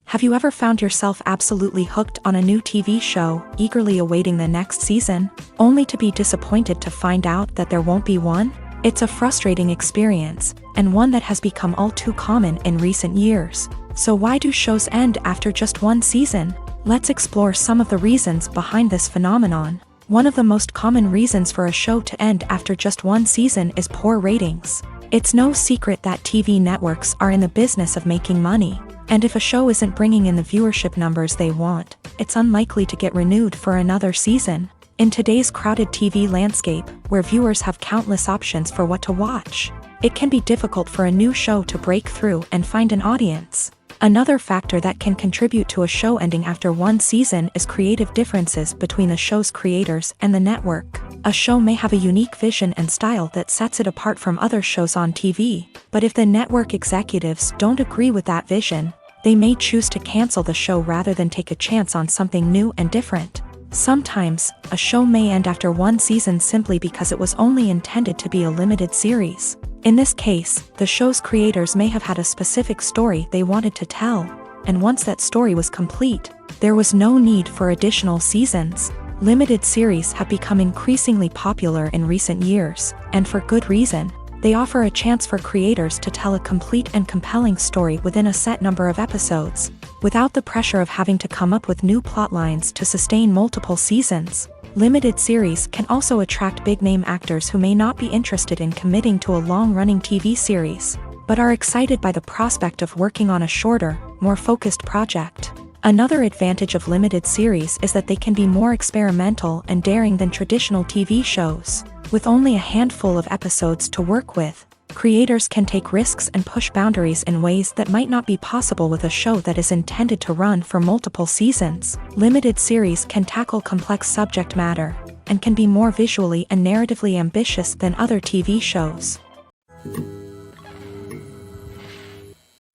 Have you ever found yourself absolutely hooked on a new TV show, eagerly awaiting the next season, only to be disappointed to find out that there won't be one? It's a frustrating experience, and one that has become all too common in recent years. So why do shows end after just one season? Let's explore some of the reasons behind this phenomenon. One of the most common reasons for a show to end after just one season is poor ratings. It's no secret that TV networks are in the business of making money, and if a show isn't bringing in the viewership numbers they want, it's unlikely to get renewed for another season. In today's crowded TV landscape, where viewers have countless options for what to watch, it can be difficult for a new show to break through and find an audience. Another factor that can contribute to a show ending after one season is creative differences between the show's creators and the network. A show may have a unique vision and style that sets it apart from other shows on TV, but if the network executives don't agree with that vision, they may choose to cancel the show rather than take a chance on something new and different. Sometimes, a show may end after one season simply because it was only intended to be a limited series. In this case, the show's creators may have had a specific story they wanted to tell, and once that story was complete, there was no need for additional seasons. Limited series have become increasingly popular in recent years, and for good reason. They offer a chance for creators to tell a complete and compelling story within a set number of episodes, without the pressure of having to come up with new plotlines to sustain multiple seasons. Limited series can also attract big-name actors who may not be interested in committing to a long-running TV series, but are excited by the prospect of working on a shorter, more focused project. Another advantage of limited series is that they can be more experimental and daring than traditional TV shows. With only a handful of episodes to work with, creators can take risks and push boundaries in ways that might not be possible with a show that is intended to run for multiple seasons. Limited series can tackle complex subject matter, and can be more visually and narratively ambitious than other TV shows.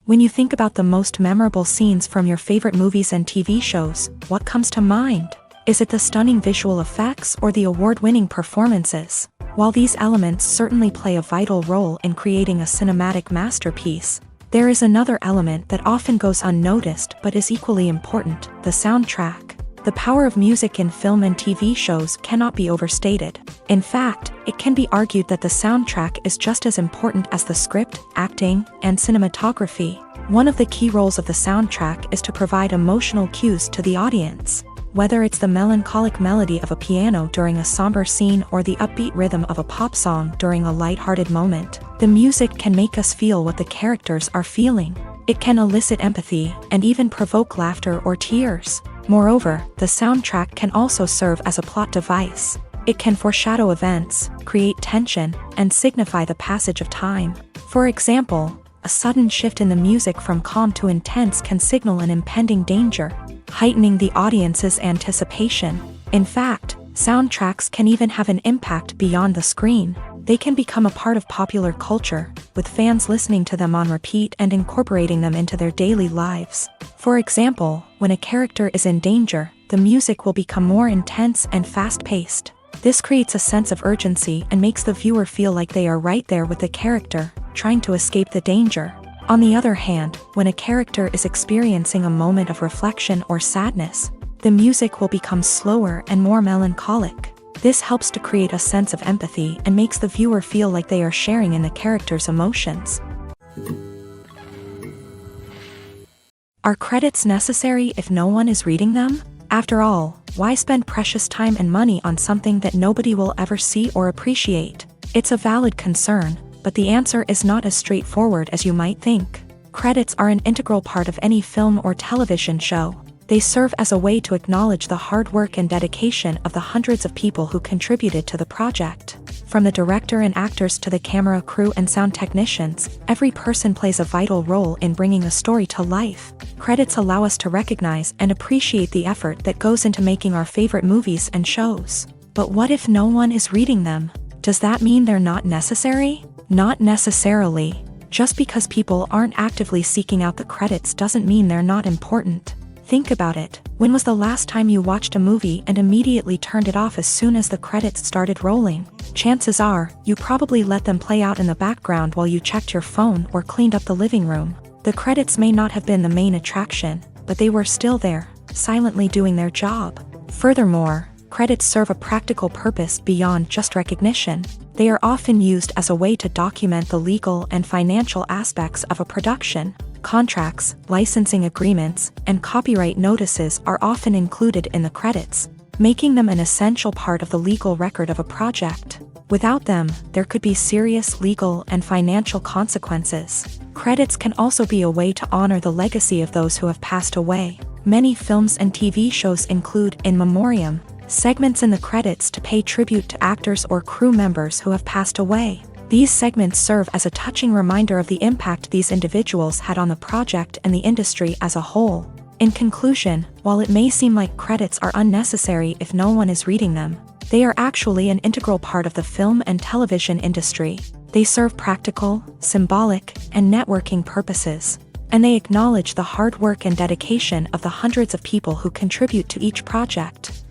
When you think about the most memorable scenes from your favorite movies and TV shows, what comes to mind? Is it the stunning visual effects or the award-winning performances? While these elements certainly play a vital role in creating a cinematic masterpiece, there is another element that often goes unnoticed but is equally important: the soundtrack. The power of music in film and TV shows cannot be overstated. In fact, it can be argued that the soundtrack is just as important as the script, acting, and cinematography. One of the key roles of the soundtrack is to provide emotional cues to the audience. Whether it's the melancholic melody of a piano during a somber scene or the upbeat rhythm of a pop song during a lighthearted moment, the music can make us feel what the characters are feeling. It can elicit empathy and even provoke laughter or tears. Moreover, the soundtrack can also serve as a plot device. It can foreshadow events, create tension, and signify the passage of time. For example, a sudden shift in the music from calm to intense can signal an impending danger, heightening the audience's anticipation. In fact, soundtracks can even have an impact beyond the screen. They can become a part of popular culture, with fans listening to them on repeat and incorporating them into their daily lives. For example, when a character is in danger, the music will become more intense and fast-paced. This creates a sense of urgency and makes the viewer feel like they are right there with the character, trying to escape the danger. On the other hand, when a character is experiencing a moment of reflection or sadness, the music will become slower and more melancholic. This helps to create a sense of empathy and makes the viewer feel like they are sharing in the character's emotions. Are credits necessary if no one is reading them? After all, why spend precious time and money on something that nobody will ever see or appreciate? It's a valid concern, but the answer is not as straightforward as you might think. Credits are an integral part of any film or television show. They serve as a way to acknowledge the hard work and dedication of the hundreds of people who contributed to the project. From the director and actors to the camera crew and sound technicians, every person plays a vital role in bringing a story to life. Credits allow us to recognize and appreciate the effort that goes into making our favorite movies and shows. But what if no one is reading them? Does that mean they're not necessary? Not necessarily. Just because people aren't actively seeking out the credits doesn't mean they're not important. Think about it. When was the last time you watched a movie and immediately turned it off as soon as the credits started rolling? Chances are, you probably let them play out in the background while you checked your phone or cleaned up the living room. The credits may not have been the main attraction, but they were still there, silently doing their job. Furthermore, credits serve a practical purpose beyond just recognition. They are often used as a way to document the legal and financial aspects of a production. Contracts, licensing agreements, and copyright notices are often included in the credits, making them an essential part of the legal record of a project. Without them, there could be serious legal and financial consequences. Credits can also be a way to honor the legacy of those who have passed away. Many films and TV shows include in memoriam segments in the credits to pay tribute to actors or crew members who have passed away. These segments serve as a touching reminder of the impact these individuals had on the project and the industry as a whole. In conclusion, while it may seem like credits are unnecessary if no one is reading them, they are actually an integral part of the film and television industry. They serve practical, symbolic, and networking purposes, and they acknowledge the hard work and dedication of the hundreds of people who contribute to each project.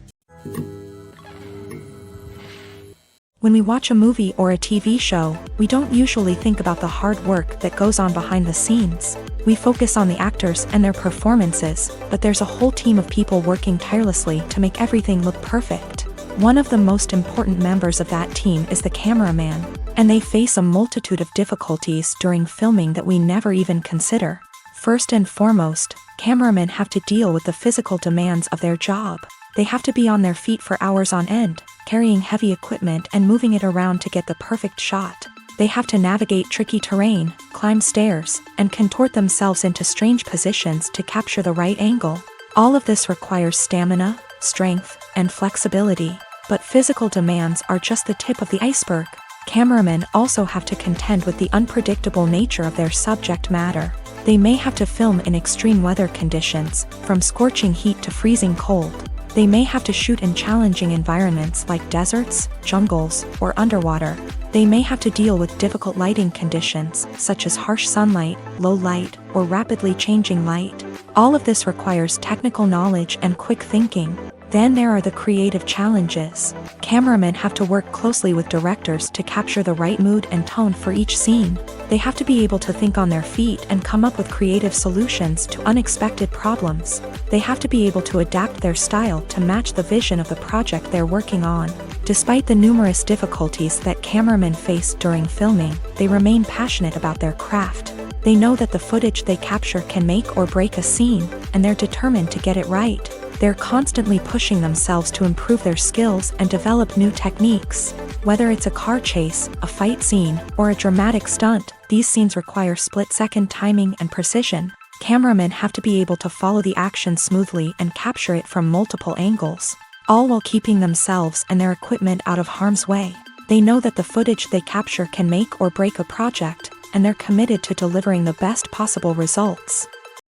When we watch a movie or a TV show, we don't usually think about the hard work that goes on behind the scenes. We focus on the actors and their performances, but there's a whole team of people working tirelessly to make everything look perfect. One of the most important members of that team is the cameraman, and they face a multitude of difficulties during filming that we never even consider. First and foremost, cameramen have to deal with the physical demands of their job. They have to be on their feet for hours on end, carrying heavy equipment and moving it around to get the perfect shot. They have to navigate tricky terrain, climb stairs, and contort themselves into strange positions to capture the right angle. All of this requires stamina, strength, and flexibility. But physical demands are just the tip of the iceberg. Cameramen also have to contend with the unpredictable nature of their subject matter. They may have to film in extreme weather conditions, from scorching heat to freezing cold. They may have to shoot in challenging environments like deserts, jungles, or underwater. They may have to deal with difficult lighting conditions, such as harsh sunlight, low light, or rapidly changing light. All of this requires technical knowledge and quick thinking. Then there are the creative challenges. Cameramen have to work closely with directors to capture the right mood and tone for each scene. They have to be able to think on their feet and come up with creative solutions to unexpected problems. They have to be able to adapt their style to match the vision of the project they're working on. Despite the numerous difficulties that cameramen face during filming, they remain passionate about their craft. They know that the footage they capture can make or break a scene, and they're determined to get it right. They're constantly pushing themselves to improve their skills and develop new techniques. Whether it's a car chase, a fight scene, or a dramatic stunt, these scenes require split-second timing and precision. Cameramen have to be able to follow the action smoothly and capture it from multiple angles, all while keeping themselves and their equipment out of harm's way. They know that the footage they capture can make or break a project, and they're committed to delivering the best possible results.